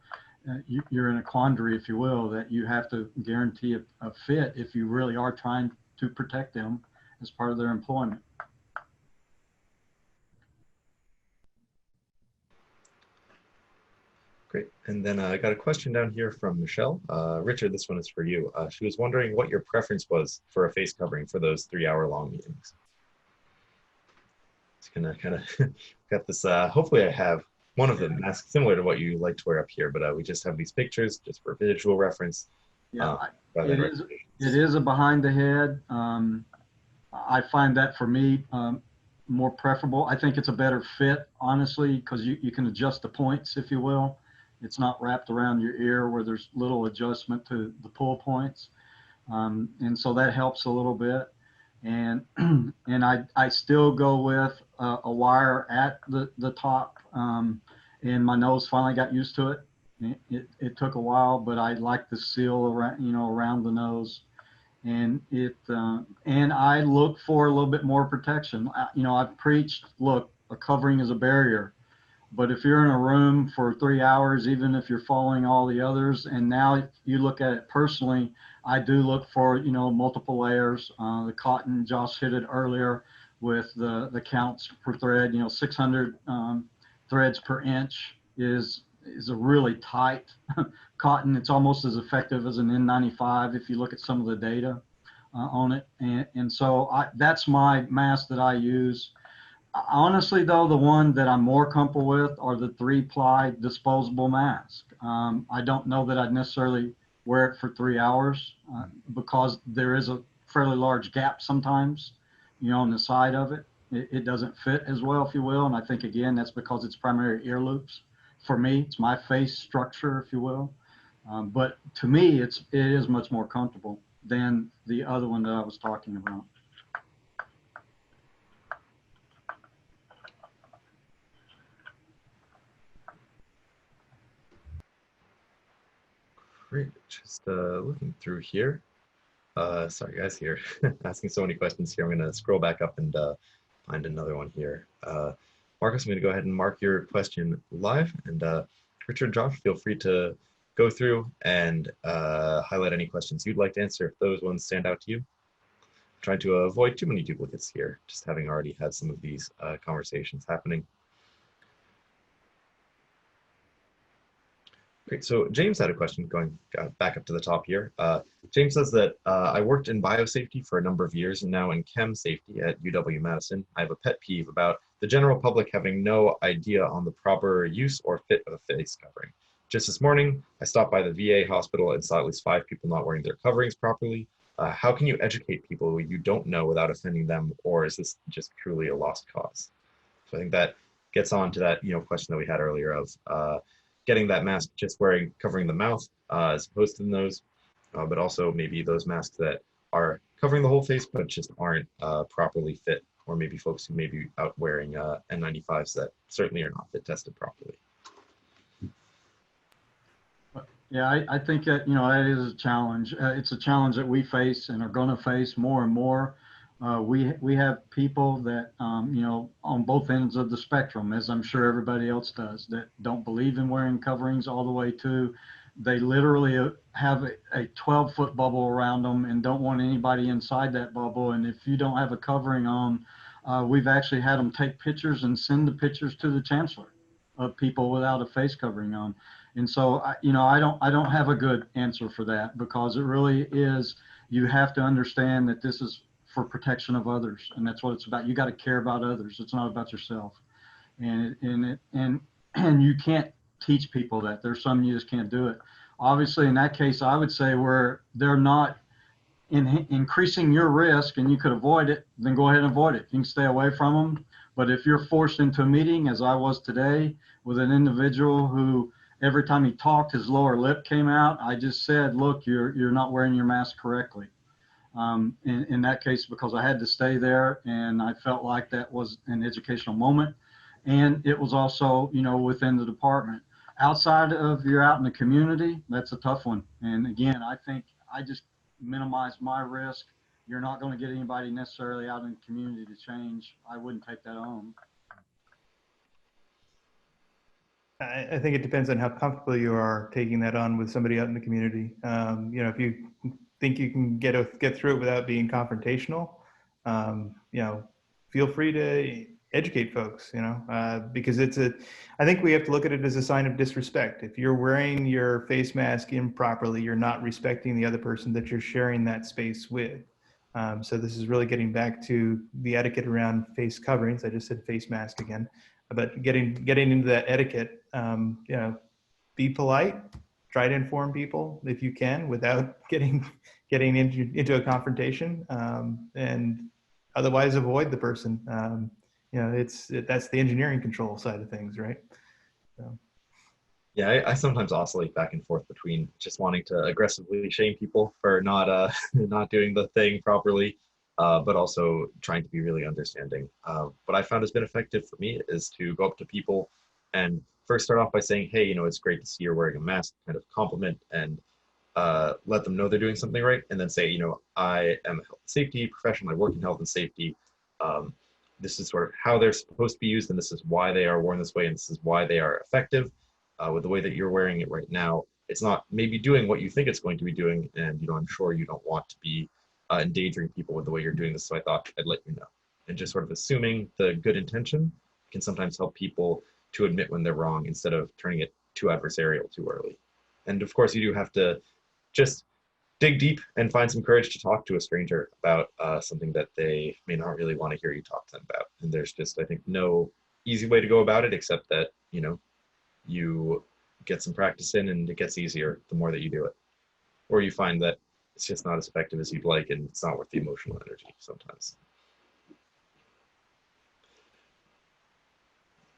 you're in a quandary, if you will, that you have to guarantee a fit if you really are trying to protect them as part of their employment. Great. And then I got a question down here from Michelle. Richard, this one is for you. She was wondering what your preference was for a face covering for those 3-hour-long meetings. It's gonna kind of got this. Hopefully, I have one of the masks similar to what you like to wear up here, but we just have these pictures just for visual reference. Yeah, it is a behind the head. I find that for me more preferable. I think it's a better fit, honestly, because you can adjust the points, if you will. It's not wrapped around your ear where there's little adjustment to the pull points. And so that helps a little bit. And I still go with a wire at the top. And my nose finally got used to it. It took a while, but I like the seal around the nose. And and I look for a little bit more protection. I've preached, look, a covering is a barrier. But if you're in a room for 3 hours, even if you're following all the others, and now you look at it personally, I do look for, multiple layers. The cotton, Josh hit it earlier with the counts per thread, 600 threads per inch is a really tight cotton. It's almost as effective as an N95 if you look at some of the data on it. And so that's my mask that I use. Honestly, though, the one that I'm more comfortable with are the 3-ply disposable mask. I don't know that I'd necessarily wear it for 3 hours because there is a fairly large gap sometimes, on the side of it. It doesn't fit as well, if you will. And I think, again, that's because it's primary ear loops. For me, it's my face structure, if you will. But to me, it is much more comfortable than the other one that I was talking about. Great. Great. Just looking through here. Sorry guys, here asking so many questions here. I'm going to scroll back up and find another one here. Marcus, I'm going to go ahead and mark your question live, and Richard, Josh, feel free to go through and highlight any questions you'd like to answer if those ones stand out to you. I'm trying to avoid too many duplicates here, just having already had some of these conversations happening. Great. So James had a question going back up to the top here. James says that I worked in biosafety for a number of years and now in chem safety at UW-Madison. I have a pet peeve about the general public having no idea on the proper use or fit of a face covering. Just this morning, I stopped by the VA hospital and saw at least 5 people not wearing their coverings properly. How can you educate people you don't know without offending them, or is this just truly a lost cause? So I think that gets on to that question that we had earlier of getting that mask just covering the mouth as opposed to the nose, but also maybe those masks that are covering the whole face but just aren't properly fit, or maybe folks who may be out wearing N95s that certainly are not fit tested properly. Yeah, I think that, that is a challenge. It's a challenge that we face and are going to face more and more. We have people that, on both ends of the spectrum, as I'm sure everybody else does, that don't believe in wearing coverings, all the way to they literally have a 12-foot bubble around them and don't want anybody inside that bubble. And if you don't have a covering on, we've actually had them take pictures and send the pictures to the chancellor of people without a face covering on. And so, I don't have a good answer for that, because it really is, you have to understand that this is for protection of others, and that's what it's about. You got to care about others. It's not about yourself. And you can't teach people that. There's some you just can't do it. Obviously, in that case, I would say where they're not increasing your risk and you could avoid it, then go ahead and avoid it. You can stay away from them. But if you're forced into a meeting, as I was today, with an individual who every time he talked, his lower lip came out, I just said, look, you're not wearing your mask correctly. In that case, because I had to stay there and I felt like that was an educational moment. And it was also, within the department. Outside of, you're out in the community, that's a tough one. And again, I think I just minimize my risk. You're not going to get anybody necessarily out in the community to change. I wouldn't take that on. I think it depends on how comfortable you are taking that on with somebody out in the community. If you think you can get through it without being confrontational, feel free to educate folks, because I think we have to look at it as a sign of disrespect. If you're wearing your face mask improperly, you're not respecting the other person that you're sharing that space with. So this is really getting back to the etiquette around face coverings. I just said face mask again, but getting into that etiquette, be polite, try to inform people if you can without getting into a confrontation, and otherwise avoid the person. That's the engineering control side of things, right? So. Yeah, I sometimes oscillate back and forth between just wanting to aggressively shame people for not not doing the thing properly, but also trying to be really understanding. What I found has been effective for me is to go up to people and first start off by saying, hey, it's great to see you're wearing a mask, kind of compliment and let them know they're doing something right, and then say, I am a health and safety professional, I work in health and safety. This is sort of how they're supposed to be used, and this is why they are worn this way, and this is why they are effective. With the way that you're wearing it right now, it's not maybe doing what you think it's going to be doing, and I'm sure you don't want to be endangering people with the way you're doing this, so I thought I'd let you know. And just sort of assuming the good intention can sometimes help people to admit when they're wrong instead of turning it too adversarial too early. And of course, you do have to just dig deep and find some courage to talk to a stranger about something that they may not really want to hear you talk to them about. And there's just, I think, no easy way to go about it except that, you get some practice in and it gets easier the more that you do it. Or you find that it's just not as effective as you'd like and it's not worth the emotional energy sometimes.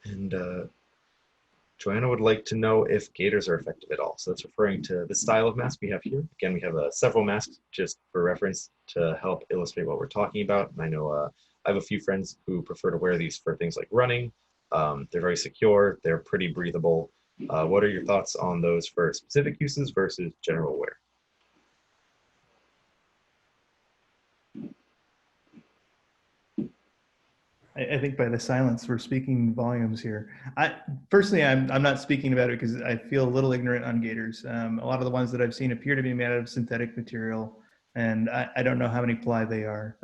And Joanna would like to know if gaiters are effective at all. So that's referring to the style of mask we have here. Again, we have several masks just for reference to help illustrate what we're talking about. And I know I have a few friends who prefer to wear these for things like running. They're very secure, they're pretty breathable, What are your thoughts on those for specific uses versus general wear? I think by the silence, we're speaking volumes here. Personally, I'm not speaking about it because I feel a little ignorant on gaiters. A lot of the ones that I've seen appear to be made out of synthetic material, and I don't know how many ply they are.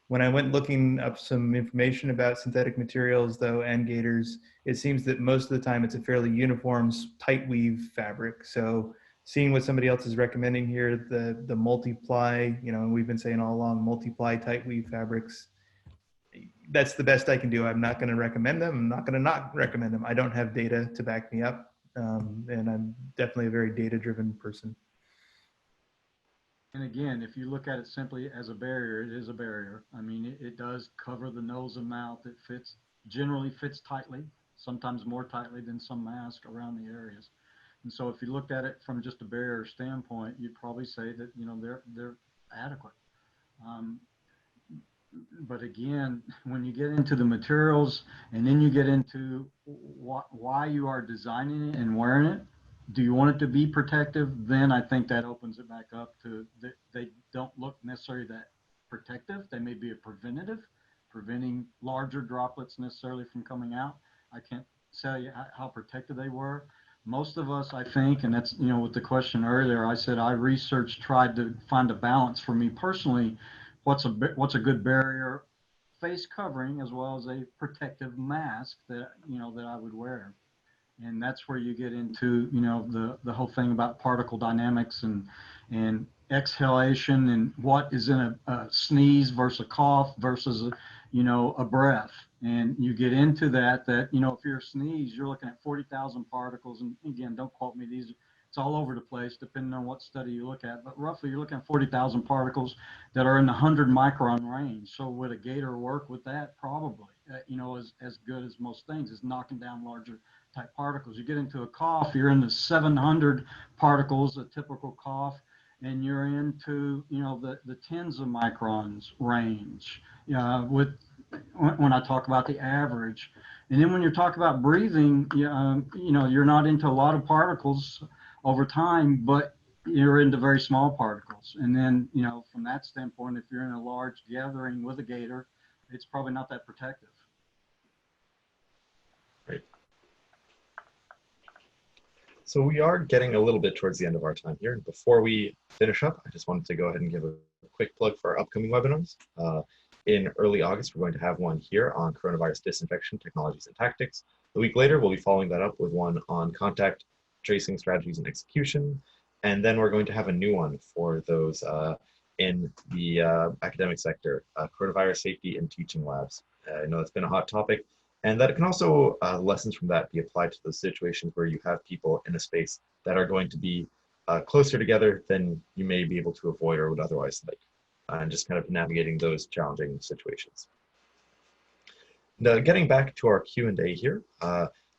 When I went looking up some information about synthetic materials, though, and gaiters, it seems that most of the time it's a fairly uniform, tight weave fabric. So seeing what somebody else is recommending here, the multi-ply, you know, and we've been saying all along, multi-ply tight weave fabrics, that's the best I can do. I'm not going to recommend them. I'm not going to not recommend them. I don't have data to back me up. And I'm definitely a very data-driven person. And again, if you look at it simply as a barrier, it is a barrier. I mean, it does cover the nose and mouth. It generally fits tightly, sometimes more tightly than some masks around the areas. And so if you looked at it from just a barrier standpoint, you'd probably say that, you know, they're adequate. But again, when you get into the materials and then you get into why you are designing it and wearing it, do you want it to be protective? Then I think that opens it back up to they don't look necessarily that protective. They may be a preventative, preventing larger droplets necessarily from coming out. I can't tell you how protective they were. Most of us, I think, and that's, you know, with the question earlier, I said I researched, tried to find a balance for me personally. What's a good barrier face covering as well as a protective mask that, you know, that I would wear. And that's where you get into, you know, the whole thing about particle dynamics and exhalation and what is in a sneeze versus a cough versus you know, a breath. And you get into that, you know, if you're a sneeze, you're looking at 40,000 particles. And again, don't quote me, it's all over the place depending on what study you look at, but roughly you're looking at 40,000 particles that are in the 100 micron range. So would a gaiter work with that? Probably, you know, as good as most things is knocking down larger type particles. You get into a cough, you're in the 700 particles, a typical cough, and you're into, you know, the tens of microns range when I talk about the average. And then when you're talking about breathing, you know, you're not into a lot of particles over time, but you're into very small particles. And then, you know, from that standpoint, if you're in a large gathering with a gaiter, it's probably not that protective. Right. So we are getting a little bit towards the end of our time here. And before we finish up, I just wanted to go ahead and give a quick plug for our upcoming webinars. In early August, we're going to have one here on coronavirus disinfection technologies and tactics. A week later, we'll be following that up with one on contact tracing strategies and execution. And then we're going to have a new one for those in the academic sector, coronavirus safety and teaching labs. I know that's been a hot topic, and that it can also, lessons from that be applied to those situations where you have people in a space that are going to be closer together than you may be able to avoid or would otherwise like, and just kind of navigating those challenging situations. Now, getting back to our Q&A here,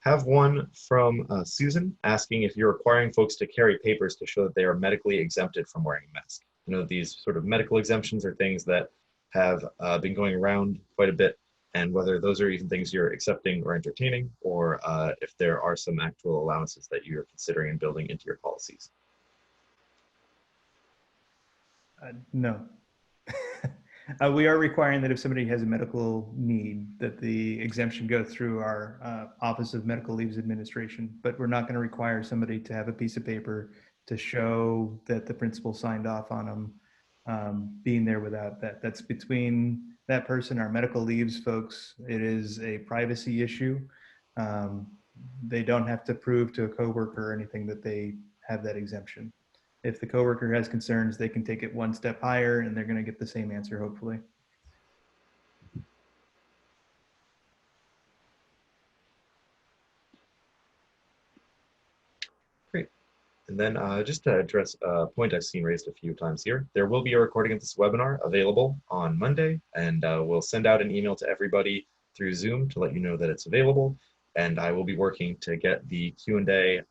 have one from Susan asking if you're requiring folks to carry papers to show that they are medically exempted from wearing a mask. You know, these sort of medical exemptions are things that have been going around quite a bit, and whether those are even things you're accepting or entertaining, or if there are some actual allowances that you're considering and building into your policies. No. We are requiring that if somebody has a medical need, that the exemption go through our Office of Medical Leaves Administration, but we're not going to require somebody to have a piece of paper to show that the principal signed off on them being there without that. That's between that person, our medical leaves folks. It is a privacy issue. They don't have to prove to a coworker or anything that they have that exemption. If the coworker has concerns, they can take it one step higher and they're going to get the same answer, hopefully. Great. And then just to address a point I've seen raised a few times here, there will be a recording of this webinar available on Monday, and we'll send out an email to everybody through Zoom to let you know that it's available. And I will be working to get the Q&A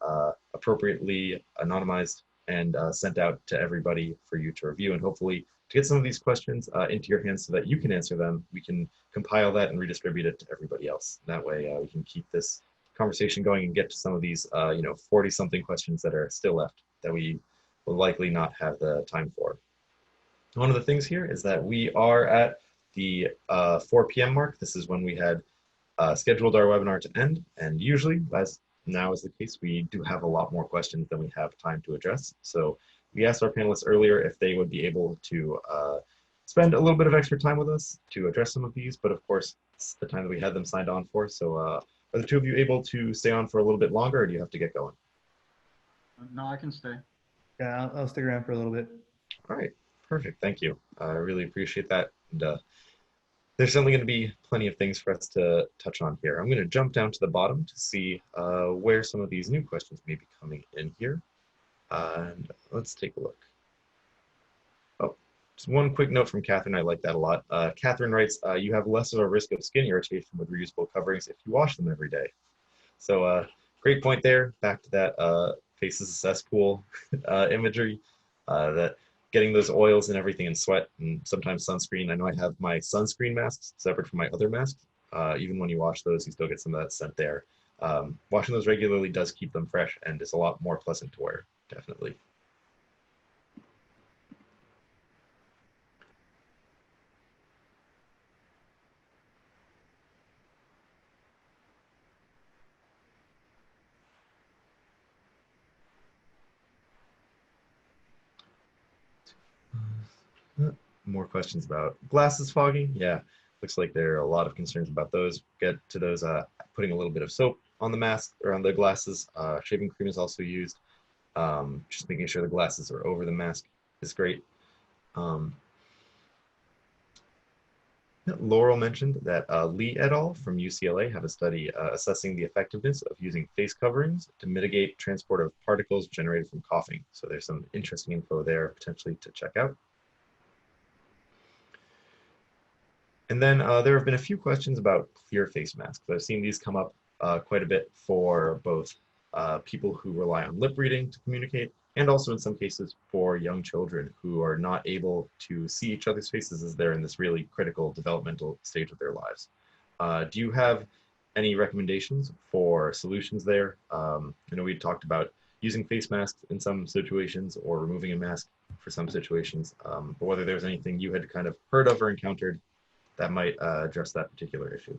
appropriately anonymized and sent out to everybody for you to review, and hopefully to get some of these questions into your hands so that you can answer them. We can compile that and redistribute it to everybody else. That way we can keep this conversation going and get to some of these, 40-something questions that are still left that we will likely not have the time for. One of the things here is that we are at the 4 p.m. mark. This is when we had scheduled our webinar to end, and usually, as now is the case, we do have a lot more questions than we have time to address. So we asked our panelists earlier if they would be able to spend a little bit of extra time with us to address some of these, but of course, it's the time that we had them signed on for. So are the two of you able to stay on for a little bit longer, or do you have to get going? No, I can stay. Yeah, I'll stick around for a little bit. All right, perfect. Thank you. I really appreciate that. And there's certainly going to be plenty of things for us to touch on here. I'm going to jump down to the bottom to see where some of these new questions may be coming in here. And let's take a look. Oh, just one quick note from Catherine. I like that a lot. Catherine writes, you have less of a risk of skin irritation with reusable coverings if you wash them every day. So great point there. Back to that faces a cesspool imagery, that getting those oils and everything and sweat and sometimes sunscreen. I know I have my sunscreen masks separate from my other masks. Even when you wash those, you still get some of that scent there. Washing those regularly does keep them fresh and is a lot more pleasant to wear, definitely. More questions about glasses fogging. Yeah, looks like there are a lot of concerns about those. Get to those, putting a little bit of soap on the mask or on the glasses. Shaving cream is also used. Just making sure the glasses are over the mask is great. Laurel mentioned that Lee et al. From UCLA have a study assessing the effectiveness of using face coverings to mitigate transport of particles generated from coughing. So there's some interesting info there potentially to check out. And then there have been a few questions about clear face masks. I've seen these come up quite a bit for both people who rely on lip reading to communicate, and also in some cases for young children who are not able to see each other's faces as they're in this really critical developmental stage of their lives. Do you have any recommendations for solutions there? I know we talked about using face masks in some situations or removing a mask for some situations, but whether there's anything you had kind of heard of or encountered that might address that particular issue.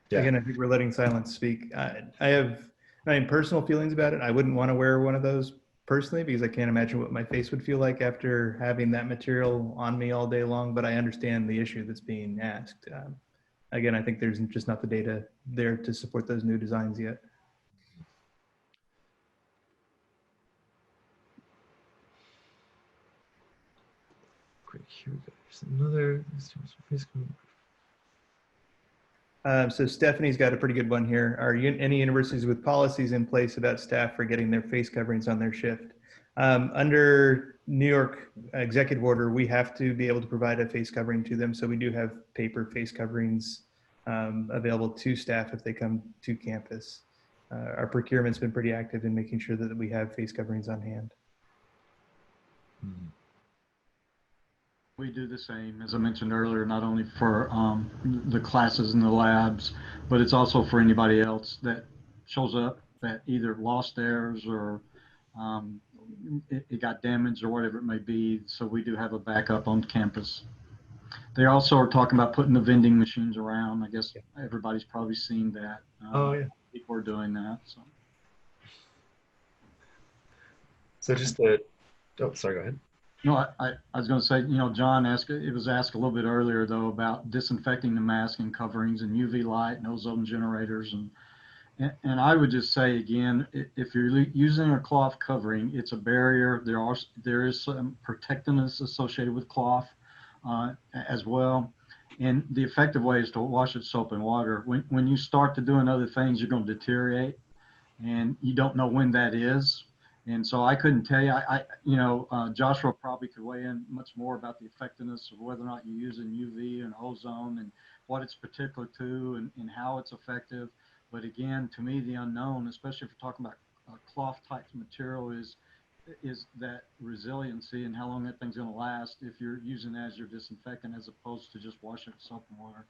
Yeah. Again, I think we're letting silence speak. I have my own personal feelings about it. I wouldn't want to wear one of those personally because I can't imagine what my face would feel like after having that material on me all day long, but I understand the issue that's being asked. Again, I think there's just not the data there to support those new designs yet. Great, here we go. There's another. So Stephanie's got a pretty good one here. Are any universities with policies in place about staff for getting their face coverings on their shift? Under New York executive order, we have to be able to provide a face covering to them. So we do have paper face coverings available to staff if they come to campus. Our procurement's been pretty active in making sure that we have face coverings on hand. We do the same, as I mentioned earlier, not only for the classes and the labs, but it's also for anybody else that shows up that either lost theirs or it got damaged or whatever it may be. So we do have a backup on campus. They also are talking about putting the vending machines around. I guess everybody's probably seen that. Oh, yeah. People are doing that. So just to, oh, sorry, go ahead. No, I was going to say, John asked, it was asked a little bit earlier, though, about disinfecting the mask and coverings and UV light and ozone generators. And I would just say, again, if you're using a cloth covering, it's a barrier. There is some protectiveness associated with cloth as well. And the effective way is to wash it soap and water. When you start to doing other things, you're going to deteriorate, and you don't know when that is. And so I couldn't tell you. Joshua probably could weigh in much more about the effectiveness of whether or not you're using UV and ozone and what it's particular to and how it's effective. But again, to me, the unknown, especially if you're talking about cloth type material is that resiliency and how long that thing's going to last if you're using it as your disinfectant as opposed to just washing it with soap and water.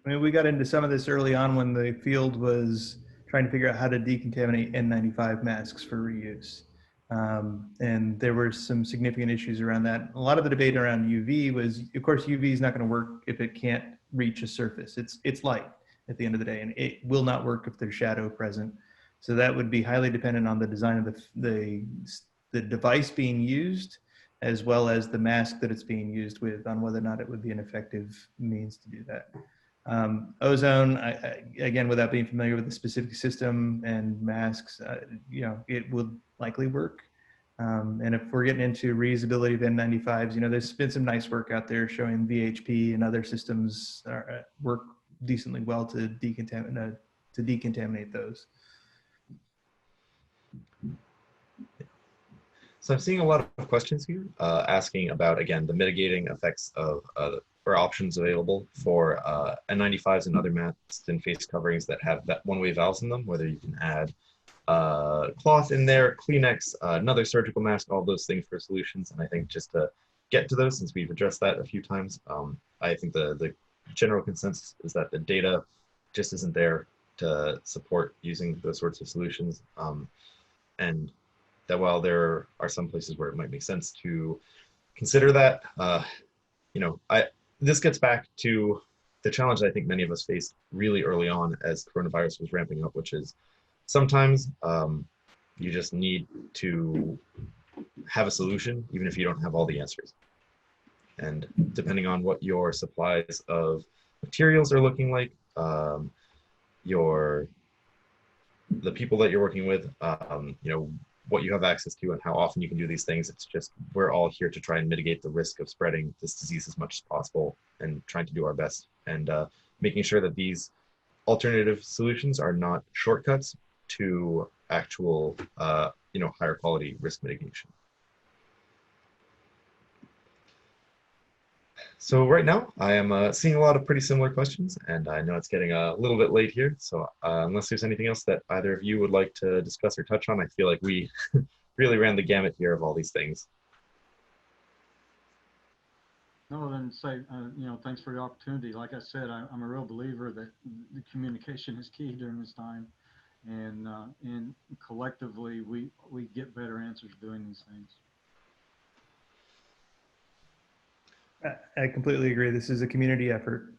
I mean, we got into some of this early on when the field was trying to figure out how to decontaminate N95 masks for reuse. And there were some significant issues around that. A lot of the debate around UV was, of course, UV is not going to work if it can't reach a surface. It's light at the end of the day, and it will not work if there's shadow present. So that would be highly dependent on the design of the device being used, as well as the mask that it's being used with, on whether or not it would be an effective means to do that. Ozone, again, without being familiar with the specific system and masks, you know, it would likely work. And if we're getting into reusability of N95s, you know, there's been some nice work out there showing VHP and other systems work decently well to decontaminate those. So I'm seeing a lot of questions here asking about, again, the mitigating effects of or options available for N95s and other masks and face coverings that have that one-way valves in them, whether you can add cloth in there, Kleenex, another surgical mask, all those things for solutions. And I think just to get to those, since we've addressed that a few times, I think the general consensus is that the data just isn't there to support using those sorts of solutions. And that while there are some places where it might make sense to consider that, you know, this gets back to the challenge I think many of us faced really early on as coronavirus was ramping up, which is sometimes you just need to have a solution, even if you don't have all the answers. And depending on what your supplies of materials are looking like, the people that you're working with, you know, what you have access to and how often you can do these things. It's just, we're all here to try and mitigate the risk of spreading this disease as much as possible and trying to do our best and making sure that these alternative solutions are not shortcuts to actual, you know, higher quality risk mitigation. So right now I am seeing a lot of pretty similar questions, and I know it's getting a little bit late here. So unless there's anything else that either of you would like to discuss or touch on, I feel like we really ran the gamut here of all these things. No, then say, you know, thanks for the opportunity. Like I said, I'm a real believer that the communication is key during this time, and collectively we get better answers doing these things. I completely agree. This is a community effort.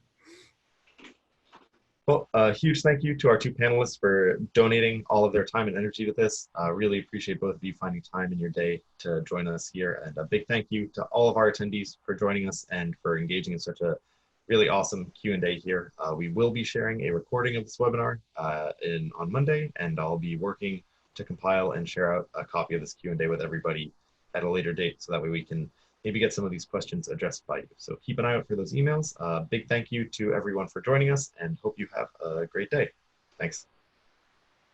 Well, a huge thank you to our two panelists for donating all of their time and energy to this. Really appreciate both of you finding time in your day to join us here. And a big thank you to all of our attendees for joining us and for engaging in such a really awesome Q&A here. We will be sharing a recording of this webinar on Monday, and I'll be working to compile and share out a copy of this Q&A with everybody at a later date, so that way we can maybe get some of these questions addressed by you. So keep an eye out for those emails. Big thank you to everyone for joining us, and hope you have a great day. Thanks.